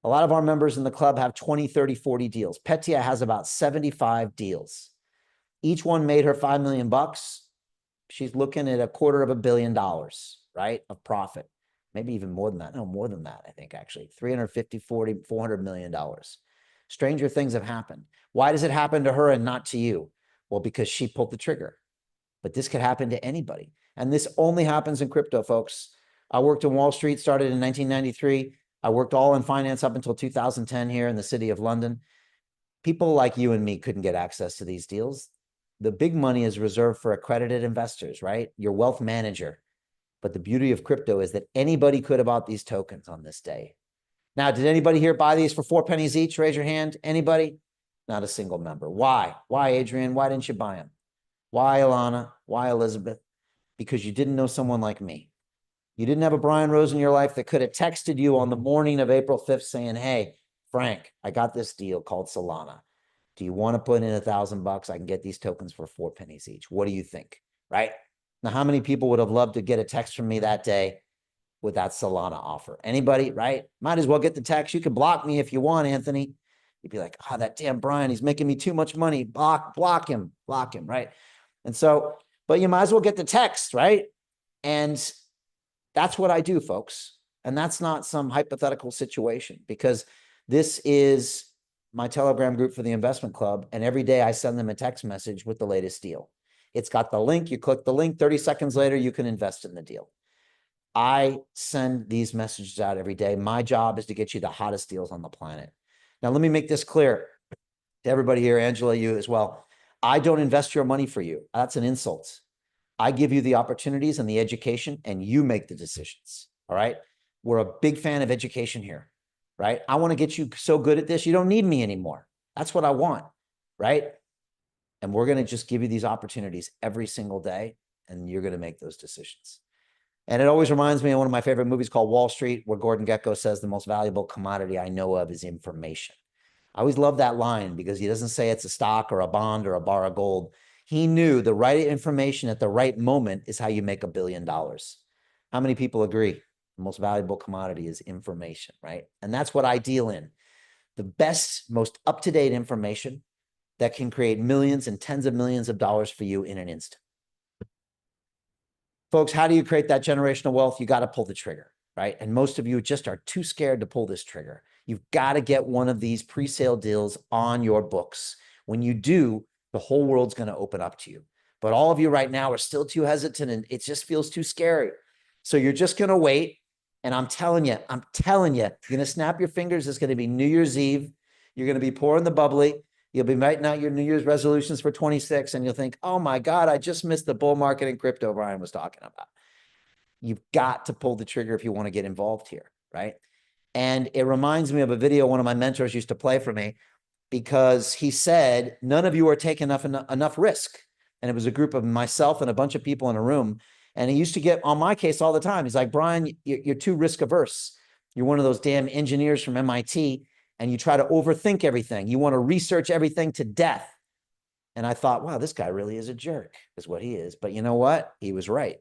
A lot of our members in the club have 20, 30, 40 deals. Petya has about 75 deals. Each one made her $5 million bucks. She's looking at $250 million, right, of profit. Maybe even more than that. No, more than that, I think, actually. 350, 40, $400 million. Stranger things have happened. Why does it happen to her and not to you? Well, because she pulled the trigger. But this could happen to anybody. And this only happens in crypto, folks. I worked in Wall Street, started in 1993. I worked all in finance up until 2010 here in the city of London. People like you and me couldn't get access to these deals. The big money is reserved for accredited investors, right? Your wealth manager. But the beauty of crypto is that anybody could have bought these tokens on this day. Now, did anybody here buy these for 4 pennies each? Raise your hand. Anybody? Not a single member. Why? Why, Adrian? Why didn't you buy them? Why, Alana? Why, Elizabeth? Because you didn't know someone like me. You didn't have a Brian Rose in your life that could have texted you on the morning of April 5th saying, hey, Frank, I got this deal called Solana. Do you want to put in $1,000? I can get these tokens for 4 pennies each. What do you think? Right? Now, how many people would have loved to get a text from me that day with that Solana offer? Anybody, right? Might as well get the text. You can block me if you want, Anthony. You'd be like, oh, that damn Brian, he's making me too much money. Block him, right? And so but you might as well get the text, right? And that's what I do, folks. And that's not some hypothetical situation, because this is my Telegram group for the investment club. And every day I send them a text message with the latest deal. It's got the link. You click the link, 30 seconds later, you can invest in the deal. I send these messages out every day. My job is to get you the hottest deals on the planet. Now, let me make this clear to everybody here, Angela, you as well. I don't invest your money for you. That's an insult. I give you the opportunities and the education, and you make the decisions. All right. We're a big fan of education here, right? I want to get you so good at this, you don't need me anymore. That's what I want, right? And we're going to just give you these opportunities every single day, and you're going to make those decisions. And it always reminds me of one of my favorite movies called Wall Street, where Gordon Gekko says the most valuable commodity I know of is information. I always love that line, because he doesn't say it's a stock or a bond or a bar of gold. He knew the right information at the right moment is how you make $1 billion. How many people agree? The most valuable commodity is information, right? And that's what I deal in. The best, most up-to-date information that can create millions and tens of millions of dollars for you in an instant. Folks, how do you create that generational wealth? You got to pull the trigger, right? And most of you just are too scared to pull this trigger. You've got to get one of these pre-sale deals on your books. When you do, the whole world's going to open up to you. But all of you right now are still too hesitant, and it just feels too scary. So you're just going to wait. And I'm telling you, you're going to snap your fingers. It's going to be New Year's Eve. You're going to be pouring the bubbly. You'll be writing out your New Year's resolutions for 26, and you'll think, oh my God, I just missed the bull market in crypto Brian was talking about. You've got to pull the trigger if you want to get involved here, right? And it reminds me of a video one of my mentors used to play for me, because he said, none of you are taking enough risk. And it was a group of myself and a bunch of people in a room. And he used to get on my case all the time. He's like, Brian, you're too risk averse. You're one of those damn engineers from MIT, and you try to overthink everything. You want to research everything to death. And I thought, wow, this guy really is a jerk, is what he is. But you know what? He was right.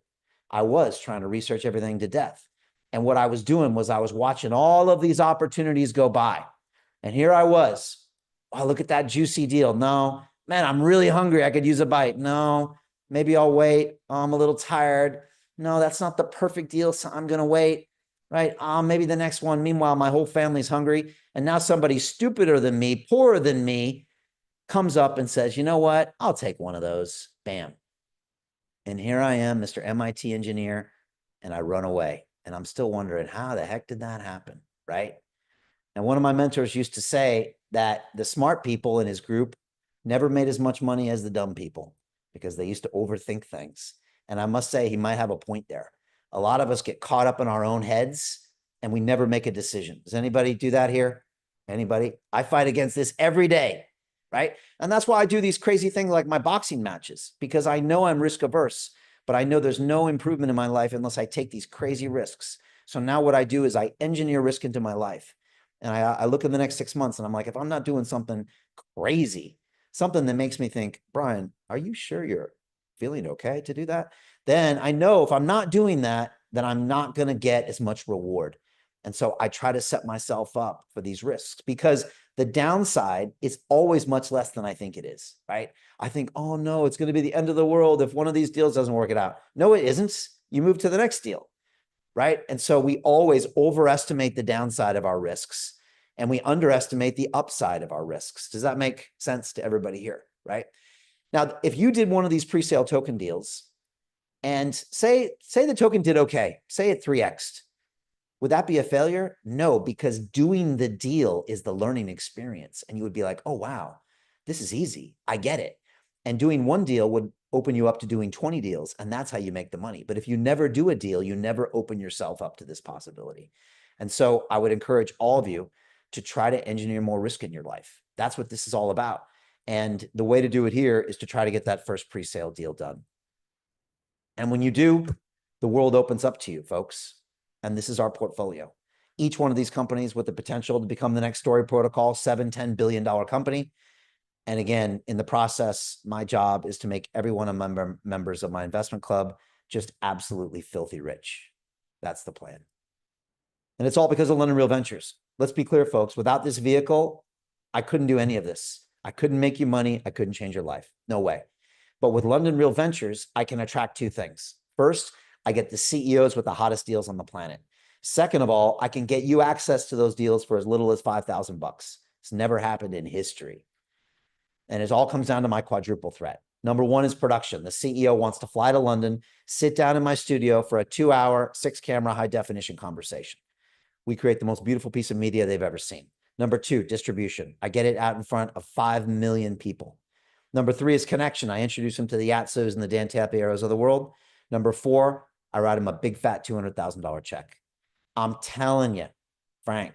I was trying to research everything to death. And what I was doing was I was watching all of these opportunities go by. And here I was. Oh, look at that juicy deal. No, man, I'm really hungry. I could use a bite. No, maybe I'll wait. Oh, I'm a little tired. No, that's not the perfect deal, so I'm going to wait, right? Maybe the next one. Meanwhile, my whole family's hungry. And now somebody stupider than me, poorer than me, comes up and says, you know what? I'll take one of those. Bam. And here I am, Mr. MIT engineer, and I run away. And I'm still wondering, how the heck did that happen, right? And one of my mentors used to say that the smart people in his group never made as much money as the dumb people, because they used to overthink things. And I must say, he might have a point there. A lot of us get caught up in our own heads, and we never make a decision. Does anybody do that here? Anybody? I fight against this every day, right? And that's why I do these crazy things like my boxing matches, because I know I'm risk averse, but I know there's no improvement in my life unless I take these crazy risks. So now what I do is I engineer risk into my life. And I look in the next 6 months and I'm like, if I'm not doing something crazy, something that makes me think, Brian, are you sure you're feeling okay to do that? Then I know if I'm not doing that, then I'm not going to get as much reward. And so I try to set myself up for these risks, because the downside is always much less than I think it is, right? I think, oh no, it's going to be the end of the world if one of these deals doesn't work it out. No, it isn't. You move to the next deal, right? And so we always overestimate the downside of our risks, and we underestimate the upside of our risks. Does that make sense to everybody here, right? Now, if you did one of these pre-sale token deals and say the token did okay, say it 3x'd, would that be a failure? No, because doing the deal is the learning experience. And you would be like, oh, wow, this is easy. I get it. And doing one deal would open you up to doing 20 deals. And that's how you make the money. But if you never do a deal, you never open yourself up to this possibility. And so I would encourage all of you to try to engineer more risk in your life. That's what this is all about. And the way to do it here is to try to get that first pre-sale deal done. And when you do, the world opens up to you, folks. And this is our portfolio. Each one of these companies with the potential to become the next Story Protocol, $7-10 billion company. And again, in the process, my job is to make every one of members of my investment club just absolutely filthy rich. That's the plan. And it's all because of London Real Ventures. Let's be clear, folks. Without this vehicle, I couldn't do any of this. I couldn't make you money. I couldn't change your life. No way. But with London Real Ventures, I can attract two things. First, I get the CEOs with the hottest deals on the planet. Second of all, I can get you access to those deals for as little as $5,000. It's never happened in history. And it all comes down to my quadruple threat. Number one is production. The CEO wants to fly to London, sit down in my studio for a 2-hour, 6-camera, high-definition conversation. We create the most beautiful piece of media they've ever seen. Number two, distribution. I get it out in front of 5 million people. Number three is connection. I introduce them to the Yatsos and the Dan Tapieros of the world. Number four, I write them a big fat $200,000 check. I'm telling you, Frank,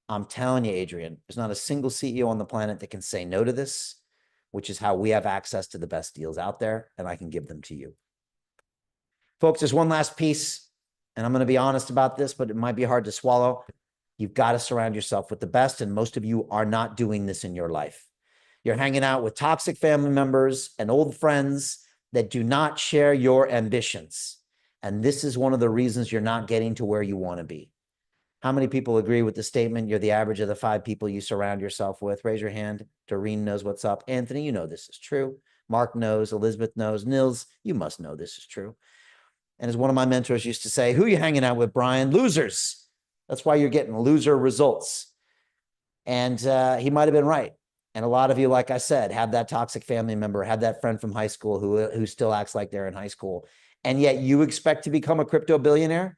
I'm telling you, Adrian, there's not a single CEO on the planet that can say no to this, which is how we have access to the best deals out there, and I can give them to you. Folks, there's one last piece, and I'm going to be honest about this, but it might be hard to swallow. You've got to surround yourself with the best, and most of you are not doing this in your life. You're hanging out with toxic family members and old friends that do not share your ambitions. And this is one of the reasons you're not getting to where you want to be. How many people agree with the statement, you're the average of the 5 people you surround yourself with? Raise your hand. Doreen knows what's up. Anthony, you know this is true. Mark knows. Elizabeth knows. Nils, you must know this is true. And as one of my mentors used to say, who are you hanging out with, Brian? Losers. That's why you're getting loser results. And he might have been right. And a lot of you, like I said, have that toxic family member, have that friend from high school who still acts like they're in high school. And yet you expect to become a crypto billionaire?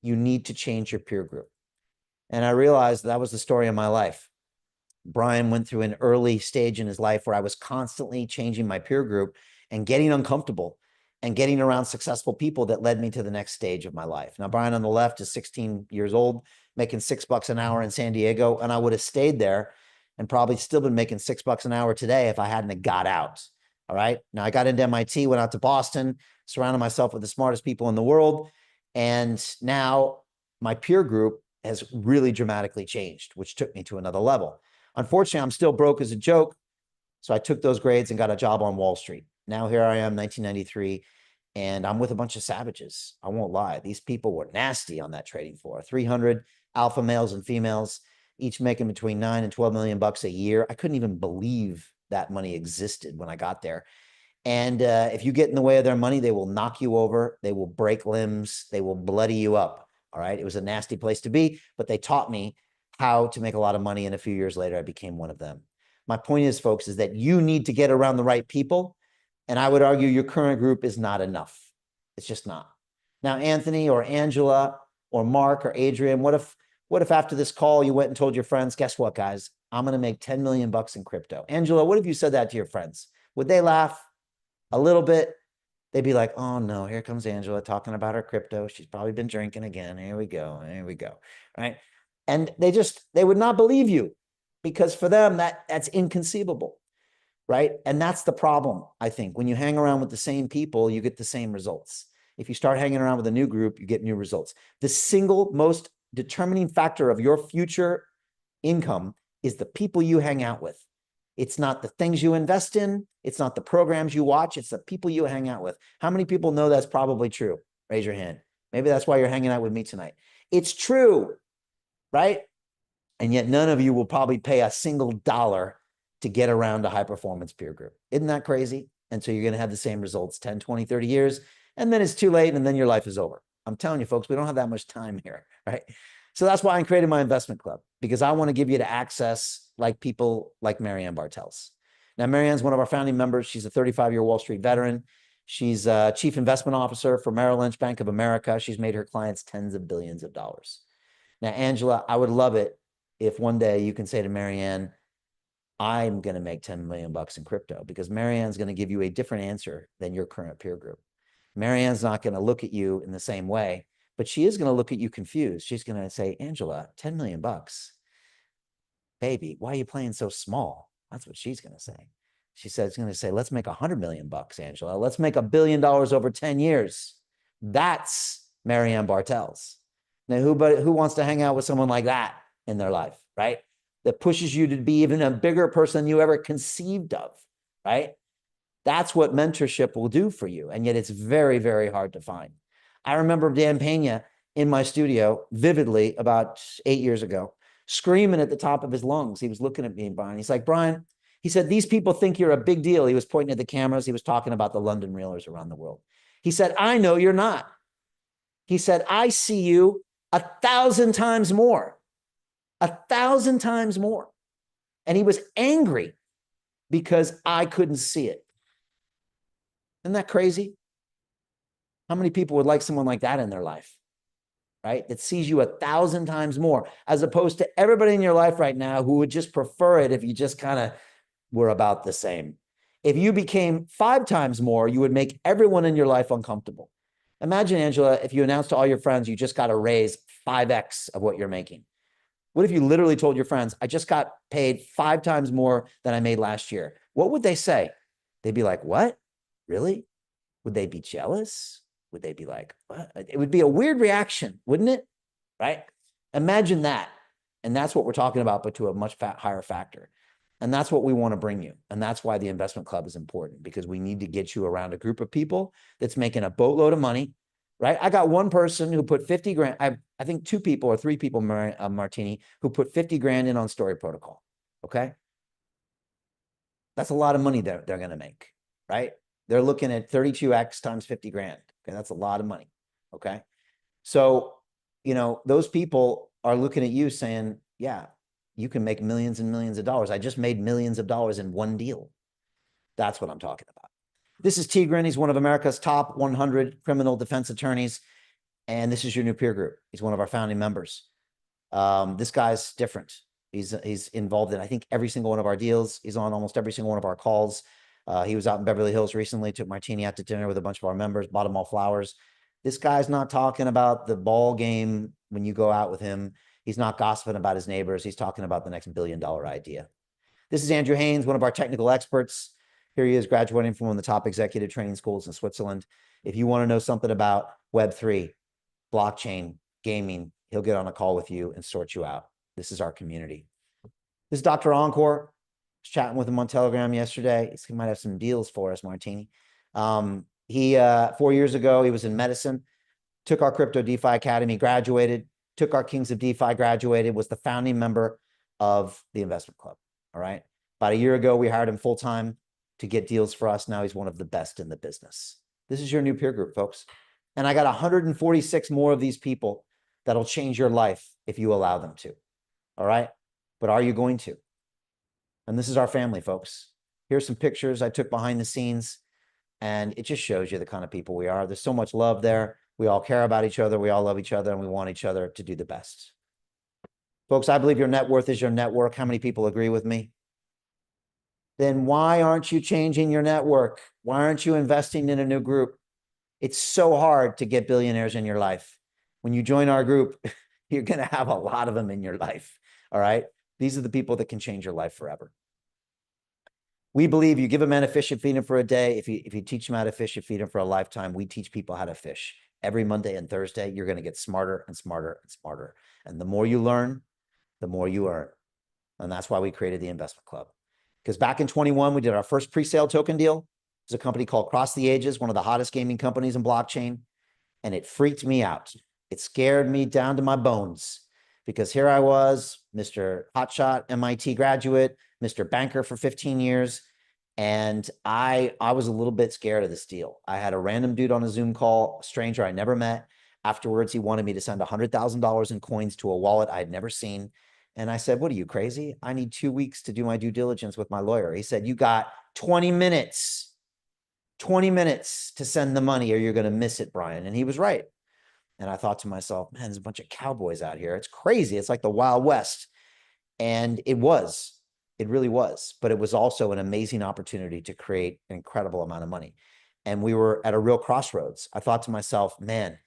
You need to change your peer group. And I realized that was the story of my life. Brian went through an early stage in his life where I was constantly changing my peer group and getting uncomfortable and getting around successful people that led me to the next stage of my life. Now, Brian on the left is 16 years old, making $6 an hour in San Diego, and I would have stayed there and probably still been making $6 an hour today if I hadn't have got out. All right. Now I got into MIT, went out to Boston, surrounded myself with the smartest people in the world. And now my peer group has really dramatically changed, which took me to another level. Unfortunately, I'm still broke as a joke. So I took those grades and got a job on Wall Street. Now here I am, 1993, and I'm with a bunch of savages. I won't lie. These people were nasty on that trading floor. 300 alpha males and females, each making between 9 and 12 million bucks a year. I couldn't even believe that money existed when I got there. And if you get in the way of their money, they will knock you over. They will break limbs. They will bloody you up. All right. It was a nasty place to be, but they taught me how to make a lot of money. And a few years later, I became one of them. My point is, folks, is that you need to get around the right people. And I would argue your current group is not enough. It's just not. Now, Anthony or Angela or Mark or Adrian, what if after this call you went and told your friends, guess what, guys? I'm going to make 10 million bucks in crypto. Angela, what if you said that to your friends? Would they laugh a little bit? They'd be like, oh no, here comes Angela talking about her crypto. She's probably been drinking again. Here we go. Here we go. Right. And they would not believe you because for them, that's inconceivable. Right. And that's the problem. I think when you hang around with the same people, you get the same results. If you start hanging around with a new group, you get new results. The single most determining factor of your future income is the people you hang out with. It's not the things you invest in. It's not the programs you watch. It's the people you hang out with. How many people know that's probably true? Raise your hand. Maybe that's why you're hanging out with me tonight. It's true, right? And yet none of you will probably pay a single dollar to get around a high performance peer group. Isn't that crazy? And so you're going to have the same results 10, 20, 30 years, and then it's too late and then your life is over. I'm telling you, folks, we don't have that much time here, right? So that's why I created my investment club, because I want to give you the access like people like Marianne Bartels. Now, Marianne's one of our founding members. She's a 35-year Wall Street veteran. She's a chief investment officer for Merrill Lynch, Bank of America. She's made her clients tens of billions of dollars. Now, Angela, I would love it if one day you can say to Marianne, I'm going to make 10 million bucks in crypto, because Marianne's going to give you a different answer than your current peer group. Marianne's not going to look at you in the same way, but she is going to look at you confused. She's going to say, Angela, 10 million bucks. Baby, why are you playing so small? That's what she's going to say. She's going to say, let's make 100 million bucks, Angela. Let's make $1 billion over 10 years. That's Marianne Bartels. Now, who wants to hang out with someone like that in their life, right? That pushes you to be even a bigger person than you ever conceived of, right? That's what mentorship will do for you. And yet it's very, very hard to find. I remember Dan Pena in my studio vividly about 8 years ago, screaming at the top of his lungs. He was looking at me, Brian. He's like, Brian, He said, these people think you're a big deal. He was pointing at the cameras. He was talking about the London Reelers around the world. He said, I know you're not. He said, I see you 1,000 times more, 1,000 times more. And he was angry because I couldn't see it. Isn't that crazy? How many people would like someone like that in their life, right? That sees you 1,000 times more, as opposed to everybody in your life right now who would just prefer it if you just kind of were about the same. If you became 5 times more, you would make everyone in your life uncomfortable. Imagine, Angela, if you announced to all your friends you just got a raise 5x of what you're making. What if you literally told your friends, I just got paid 5 times more than I made last year? What would they say? They'd be like, what? Really? Would they be jealous? Would they be like, what? It would be a weird reaction, wouldn't it? Right? Imagine that. And that's what we're talking about, but to a much higher factor. And that's what we want to bring you. And that's why the investment club is important, because we need to get you around a group of people that's making a boatload of money, right? I got one person who put 50 grand. I think 2 people or 3 people, Martini, who put 50 grand in on Story Protocol. Okay. That's a lot of money they're going to make, right? They're looking at 32x times 50 grand. Okay. That's a lot of money. Okay. So, you know, those people are looking at you saying, yeah, you can make millions and millions of dollars. I just made millions of dollars in one deal. That's what I'm talking about. This is Tigran. He's one of America's top 100 criminal defense attorneys. And this is your new peer group. He's one of our founding members. This guy's different. He's involved in, I think, every single one of our deals. He's on almost every single one of our calls. He was out in Beverly Hills recently, took Martini out to dinner with a bunch of our members, bought them all flowers. This guy's not talking about the ball game when you go out with him. He's not gossiping about his neighbors. He's talking about the next billion-dollar idea. This is Andrew Haynes, one of our technical experts. Here he is, graduating from one of the top executive training schools in Switzerland. If you want to know something about Web3, blockchain, gaming, he'll get on a call with you and sort you out. This is our community. This is Dr. Encore. I was chatting with him on Telegram yesterday. He might have some deals for us, Martini. 4 years ago, he was in medicine, took our Crypto DeFi Academy, graduated, took our Kings of DeFi, graduated, was the founding member of the investment club. All right. About a year ago, we hired him full-time to get deals for us. Now he's one of the best in the business. This is your new peer group, folks. And I got 146 more of these people that'll change your life if you allow them to. All right. But are you going to? And this is our family, folks. Here's some pictures I took behind the scenes, and it just shows you the kind of people we are. There's so much love there. We all care about each other. We all love each other, and we want each other to do the best. Folks, I believe your net worth is your network. How many people agree with me? Then why aren't you changing your network? Why aren't you investing in a new group? It's so hard to get billionaires in your life. When you join our group, you're going to have a lot of them in your life. All right. These are the people that can change your life forever. We believe you give a man a fish and feed him for a day. If you teach him how to fish, you feed him for a lifetime. We teach people how to fish. Every Monday and Thursday, you're going to get smarter and smarter and smarter. And the more you learn, the more you earn. And that's why we created the investment club. Because back in 21, we did our first pre-sale token deal. It was a company called Cross the Ages, one of the hottest gaming companies in blockchain. And it freaked me out. It scared me down to my bones, because here I was, Mr. Hotshot, MIT graduate, Mr. Banker for 15 years. And I was a little bit scared of this deal. I had a random dude on a Zoom call, a stranger I never met. Afterwards, he wanted me to send $100,000 in coins to a wallet I had never seen. And I said, what are you, crazy? I need 2 weeks to do my due diligence with my lawyer. He said, you got 20 minutes to send the money or you're going to miss it, Brian. And he was right. And I thought to myself, man, there's a bunch of cowboys out here. It's crazy. It's like the Wild West. And it really was. But it was also an amazing opportunity to create an incredible amount of money. And we were at a real crossroads. I thought to myself, man,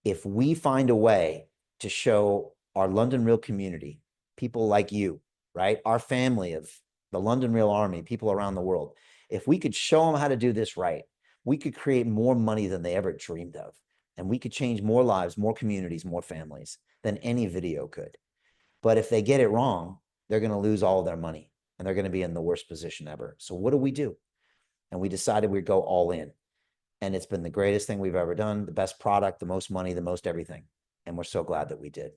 if we find a way to show our London Real community, people like you, right? Our family of the London Real Army, people around the world, if we could show them how to do this right, we could create more money than they ever dreamed of. And we could change more lives, more communities, more families than any video could. But if they get it wrong, they're going to lose all of their money and they're going to be in the worst position ever. So what do? And we decided we'd go all in. And it's been the greatest thing we've ever done, the best product, the most money, the most everything. And we're so glad that we did.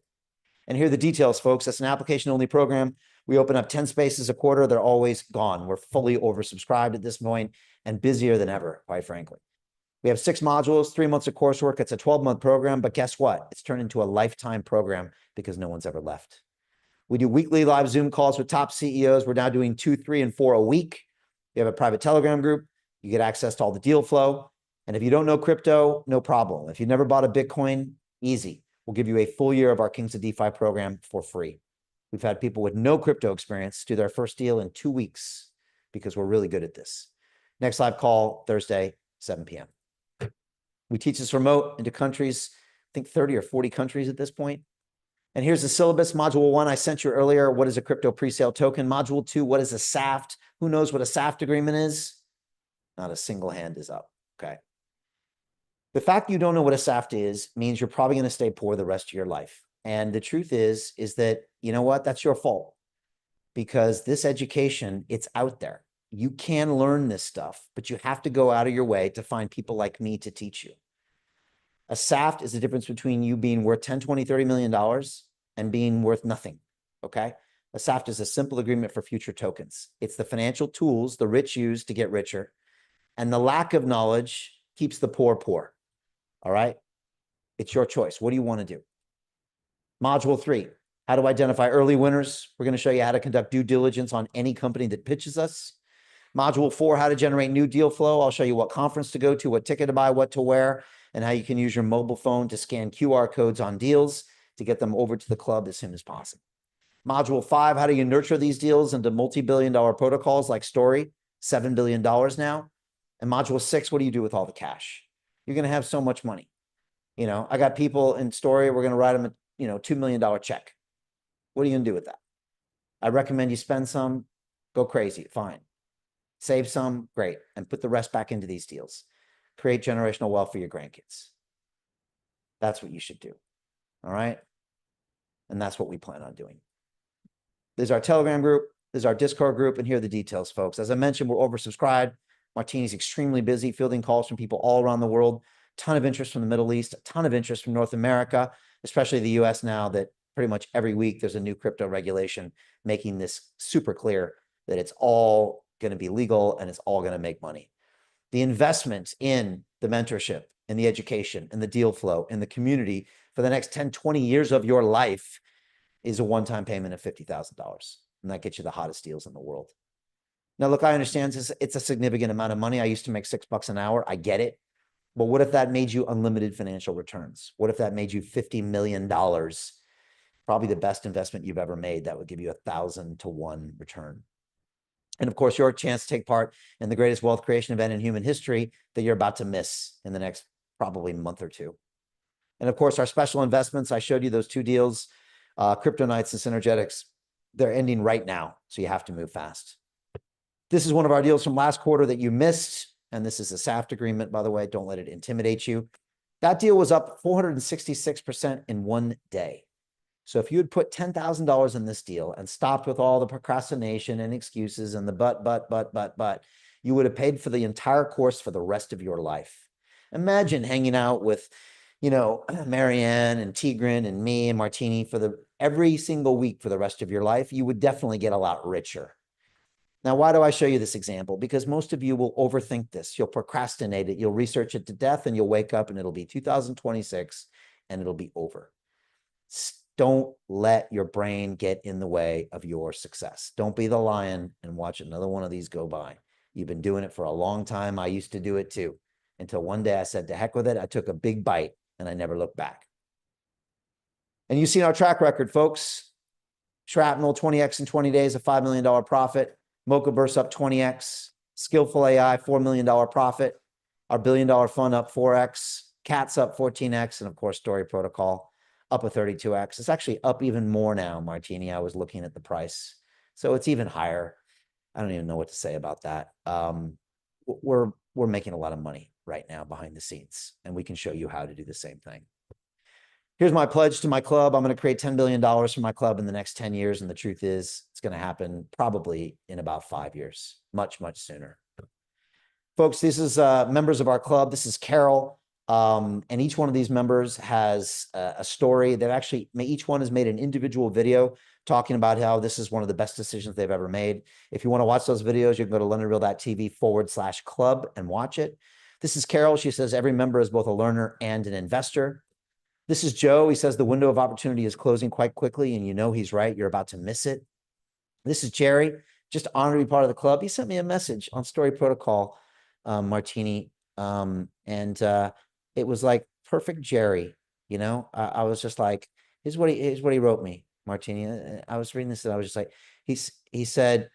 And here are the details, folks. That's an application-only program. We open up 10 spaces a quarter. They're always gone. We're fully oversubscribed at this point and busier than ever, quite frankly. We have 6 modules, 3 months of coursework. It's a 12-month program, but guess what? It's turned into a lifetime program because no one's ever left. We do weekly live Zoom calls with top CEOs. We're now doing 2, 3, and 4 a week. We have a private Telegram group. You get access to all the deal flow. And if you don't know crypto, no problem. If you've never bought a Bitcoin, easy. We'll give you a full year of our Kings of DeFi program for free. We've had people with no crypto experience do their first deal in 2 weeks because we're really good at this. Next live call, Thursday, 7 p.m. We teach this remote into countries, I think 30 or 40 countries at this point. And here's the syllabus. Module 1, I sent you earlier. What is a crypto presale token? Module 2, what is a SAFT? Who knows what a SAFT agreement is? Not a single hand is up, okay? The fact you don't know what a SAFT is means you're probably going to stay poor the rest of your life. And the truth is that, you know what? That's your fault. Because this education, it's out there. You can learn this stuff, but you have to go out of your way to find people like me to teach you. A SAFT is the difference between you being worth 10, 20, $30 million and being worth nothing, okay? A SAFT is a simple agreement for future tokens. It's the financial tools the rich use to get richer, and the lack of knowledge keeps the poor poor, all right? It's your choice. What do you want to do? Module 3, how to identify early winners. We're going to show you how to conduct due diligence on any company that pitches us. Module 4, how to generate new deal flow. I'll show you what conference to go to, what ticket to buy, what to wear, and how you can use your mobile phone to scan QR codes on deals to get them over to the club as soon as possible. Module 5, how do you nurture these deals into multi-billion-dollar protocols like Story, $7 billion now. And module 6, what do you do with all the cash? You're going to have so much money. You know, I got people in Story, we're going to write them a, $2 million check. What are you going to do with that? I recommend you spend some, go crazy, fine. Save some, great, and put the rest back into these deals. Create generational wealth for your grandkids. That's what you should do, all right? And that's what we plan on doing. There's our Telegram group, there's our Discord group, and here are the details, folks. As I mentioned, we're oversubscribed. Martini's extremely busy fielding calls from people all around the world. Ton of interest from the Middle East, a ton of interest from North America, especially the US now that pretty much every week there's a new crypto regulation making this super clear that it's all going to be legal and it's all going to make money. The investment in the mentorship and the education and the deal flow and the community for the next 10, 20 years of your life is a one-time payment of $50,000. And that gets you the hottest deals in the world. Now, look, I understand it's a significant amount of money. I used to make $6 an hour. I get it. But what if that made you unlimited financial returns? What if that made you $50 million? Probably the best investment you've ever made. That would give you 1,000 to 1 return. And of course, your chance to take part in the greatest wealth creation event in human history that you're about to miss in the next probably month or two. And of course, our special investments, I showed you those 2 deals, Crypto Nights and Synergetics, they're ending right now. So you have to move fast. This is one of our deals from last quarter that you missed. And this is a SAFT agreement, by the way. Don't let it intimidate you. That deal was up 466% in 1 day. So if you had put $10,000 in this deal and stopped with all the procrastination and excuses and the but, you would have paid for the entire course for the rest of your life. Imagine hanging out with, Marianne and Tigran and me and Martini for every single week for the rest of your life. You would definitely get a lot richer. Now, why do I show you this example? Because most of you will overthink this. You'll procrastinate it. You'll research it to death and you'll wake up and it'll be 2026 and it'll be over. Don't let your brain get in the way of your success. Don't be the lion and watch another one of these go by. You've been doing it for a long time. I used to do it too. Until one day I said, to heck with it. I took a big bite and I never looked back. And you've seen our track record, folks. Shrapnel, 20x in 20 days, a $5 million profit. Mochaverse up 20x. Skillful AI, $4 million profit. Our $1 billion fund up 4x. Cats up 14x. And of course, Story Protocol up a 32x. It's actually up even more now, Martini. I was looking at the price. So it's even higher. I don't even know what to say about that. We're making a lot of money right now behind the scenes, and we can show you how to do the same thing. Here's my pledge to my club. I'm going to create $10 billion for my club in the next 10 years. And the truth is it's going to happen probably in about 5 years, much, much sooner. Folks, this is members of our club. This is Carol. And each one of these members has a story. They've actually, each one has made an individual video talking about how this is one of the best decisions they've ever made. If you want to watch those videos, you can go to londonreal.tv/club and watch it. This is Carol. She says, every member is both a learner and an investor. This is Joe. He says, the window of opportunity is closing quite quickly, and you know he's right. You're about to miss it. This is Jerry. Just honored to be part of the club. He sent me a message on Story Protocol, Martini. It was like perfect Jerry. You know, I was just like, here's what he wrote me, Martini. I was reading this and I was just like, he said,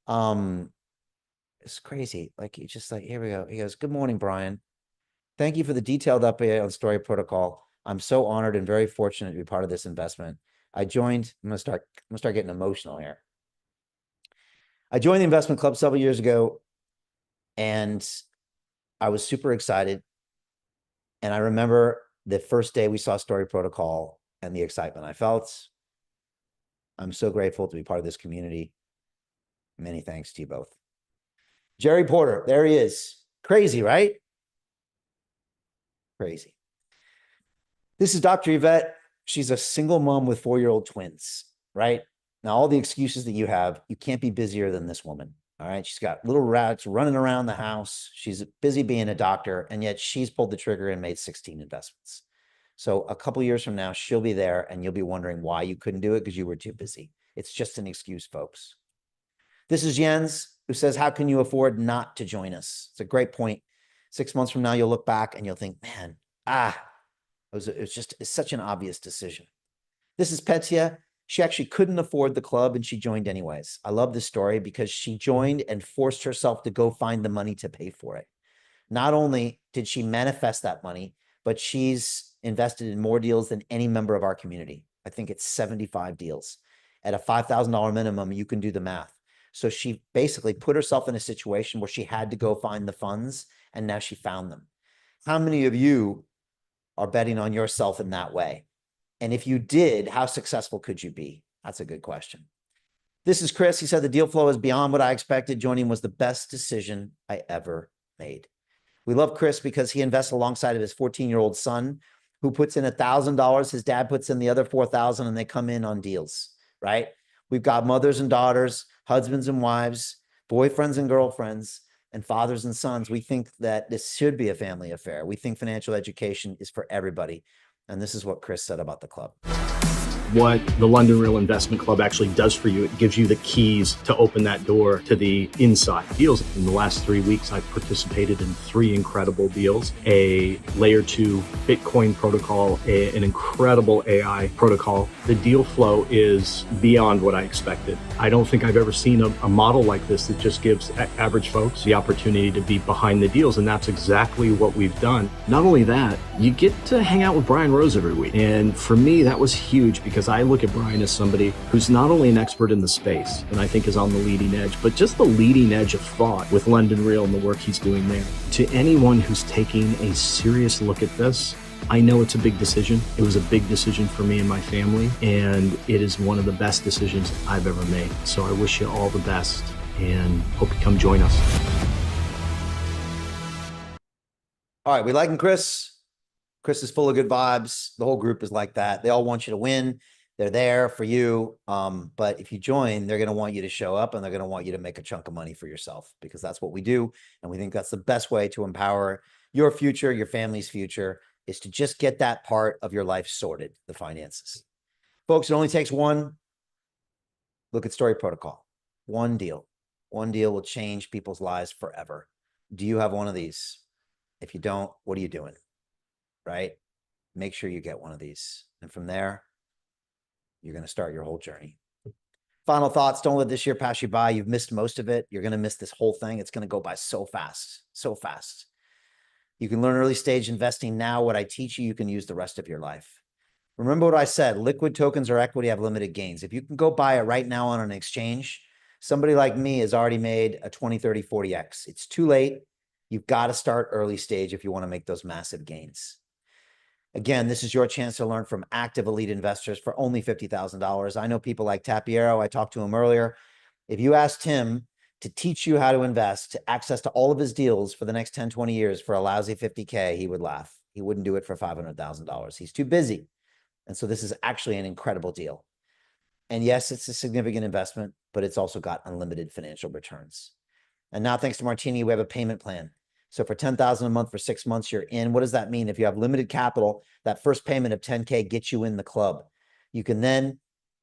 it's crazy. Like, he just like, here we go. He goes, good morning, Brian. Thank you for the detailed update on Story Protocol. I'm so honored and very fortunate to be part of this investment. I'm gonna start getting emotional here. I joined the investment club several years ago and I was super excited. And I remember the first day we saw Story Protocol and the excitement I felt. I'm so grateful to be part of this community. Many thanks to you both. Jerry Porter, there he is. Crazy, right? Crazy. This is Dr. Yvette. She's a single mom with 4-year-old twins, right? Now, all the excuses that you have, you can't be busier than this woman, all right? She's got little rats running around the house. She's busy being a doctor, and yet she's pulled the trigger and made 16 investments. So a couple years from now, she'll be there, and you'll be wondering why you couldn't do it because you were too busy. It's just an excuse, folks. This is Jens, who says, how can you afford not to join us? It's a great point. 6 months from now, you'll look back and you'll think, man, it's such an obvious decision. This is Petya. She actually couldn't afford the club and she joined anyways. I love this story because she joined and forced herself to go find the money to pay for it. Not only did she manifest that money, but she's invested in more deals than any member of our community. I think it's 75 deals. At a $5,000 minimum, you can do the math. So she basically put herself in a situation where she had to go find the funds, and now she found them. How many of you are betting on yourself in that way? And if you did, how successful could you be? That's a good question. This is Chris. He said, the deal flow is beyond what I expected. Joining was the best decision I ever made. We love Chris because he invests alongside of his 14-year-old son, who puts in $1,000. His dad puts in the other $4,000, and they come in on deals, right? We've got mothers and daughters, husbands and wives, boyfriends and girlfriends, and fathers and sons. We think that this should be a family affair. We think financial education is for everybody. And this is what Chris said about the club. What the London Real Investment Club actually does for you, it gives you the keys to open that door to the inside deals. In the last 3 weeks, I've participated in 3 incredible deals: a layer 2 Bitcoin protocol, an incredible AI protocol. The deal flow is beyond what I expected. I don't think I've ever seen a model like this that just gives average folks the opportunity to be behind the deals. And that's exactly what we've done. Not only that, you get to hang out with Brian Rose every week. And for me, that was huge because I look at Brian as somebody who's not only an expert in the space, and I think is on the leading edge, but just the leading edge of thought with London Real and the work he's doing there. To anyone who's taking a serious look at this, I know it's a big decision. It was a big decision for me and my family, and it is one of the best decisions I've ever made. So I wish you all the best and hope you come join us. All right, we liking Chris. Chris is full of good vibes. The whole group is like that. They all want you to win. They're there for you. But if you join, they're going to want you to show up, and they're going to want you to make a chunk of money for yourself, because that's what we do. And we think that's the best way to empower your future, your family's future, is to just get that part of your life sorted, the finances. Folks, it only takes one. Look at Story Protocol. One deal. One deal will change people's lives forever. Do you have one of these? If you don't, what are you doing? Right? Make sure you get one of these. And from there, you're going to start your whole journey. Final thoughts. Don't let this year pass you by. You've missed most of it. You're going to miss this whole thing. It's going to go by so fast, so fast. You can learn early stage investing now. What I teach you, you can use the rest of your life. Remember what I said, liquid tokens or equity have limited gains. If you can go buy it right now on an exchange, somebody like me has already made a 20, 30, 40x. It's too late. You've got to start early stage if you want to make those massive gains. Again, this is your chance to learn from active elite investors for only $50,000. I know people like Tapiero. I talked to him earlier. If you asked him to teach you how to invest, to access to all of his deals for the next 10, 20 years for a lousy 50K, he would laugh. He wouldn't do it for $500,000. He's too busy. And so this is actually an incredible deal. And yes, it's a significant investment, but it's also got unlimited financial returns. And now, thanks to Martini, we have a payment plan. So for $10,000 a month for 6 months, you're in. What does that mean? If you have limited capital, that first payment of $10K gets you in the club. You can then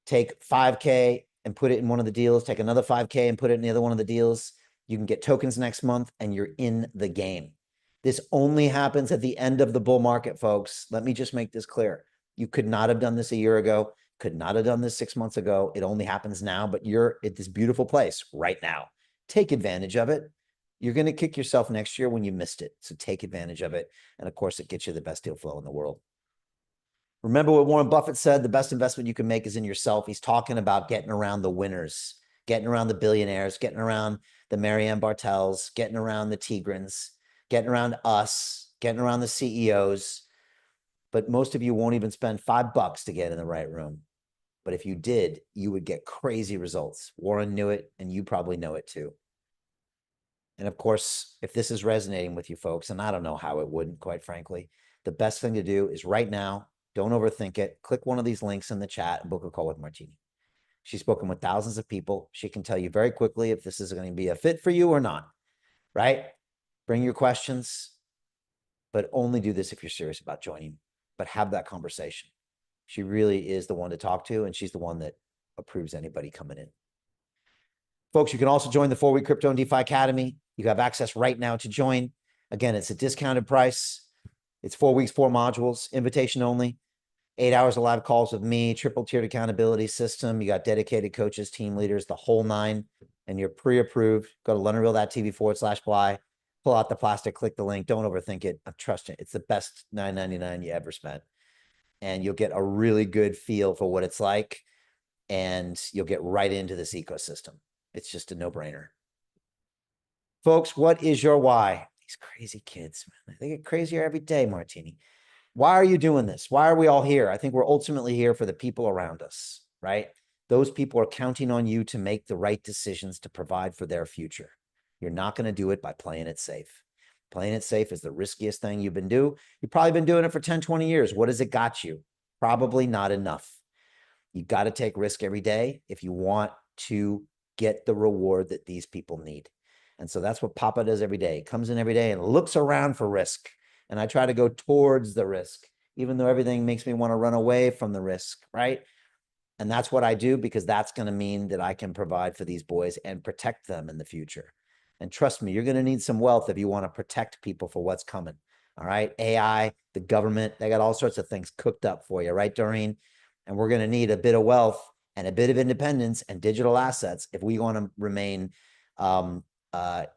take $5K and put it in one of the deals, take another $5K and put it in the other one of the deals. You can get tokens next month and you're in the game. This only happens at the end of the bull market, folks. Let me just make this clear. You could not have done this a year ago, could not have done this 6 months ago. It only happens now, but you're at this beautiful place right now. Take advantage of it. You're going to kick yourself next year when you missed it. So take advantage of it. And of course, it gets you the best deal flow in the world. Remember what Warren Buffett said, the best investment you can make is in yourself. He's talking about getting around the winners, getting around the billionaires, getting around the Marianne Bartels, getting around the Tigrans, getting around us, getting around the CEOs. But most of you won't even spend $5 to get in the right room. But if you did, you would get crazy results. Warren knew it, and you probably know it too. And of course, if this is resonating with you folks, and I don't know how it wouldn't, quite frankly, the best thing to do is right now, don't overthink it. Click one of these links in the chat and book a call with Martini. She's spoken with thousands of people. She can tell you very quickly if this is going to be a fit for you or not, right? Bring your questions, but only do this if you're serious about joining, but have that conversation. She really is the one to talk to, and she's the one that approves anybody coming in. Folks, you can also join the 4-week Crypto and DeFi Academy. You have access right now to join. Again, it's a discounted price. It's 4 weeks, 4 modules, invitation only. 8 hours of live calls with me, triple tiered accountability system. You got dedicated coaches, team leaders, the whole nine, and you're pre-approved. Go to LondonReal.tv/Bly, pull out the plastic, click the link. Don't overthink it. Trust me, it's the best $9.99 you ever spent. And you'll get a really good feel for what it's like. And you'll get right into this ecosystem. It's just a no-brainer. Folks, what is your why? These crazy kids, man. They get crazier every day, Martini. Why are you doing this? Why are we all here? I think we're ultimately here for the people around us, right? Those people are counting on you to make the right decisions to provide for their future. You're not going to do it by playing it safe. Playing it safe is the riskiest thing you've been doing. You've probably been doing it for 10, 20 years. What has it got you? Probably not enough. You got to take risk every day if you want to get the reward that these people need. And so that's what Papa does every day. He comes in every day and looks around for risk. And I try to go towards the risk, even though everything makes me want to run away from the risk, right? And that's what I do, because that's going to mean that I can provide for these boys and protect them in the future. And trust me, you're going to need some wealth if you want to protect people for what's coming. All right. AI, the government, they got all sorts of things cooked up for you, right, Doreen? And we're going to need a bit of wealth and a bit of independence and digital assets if we want to remain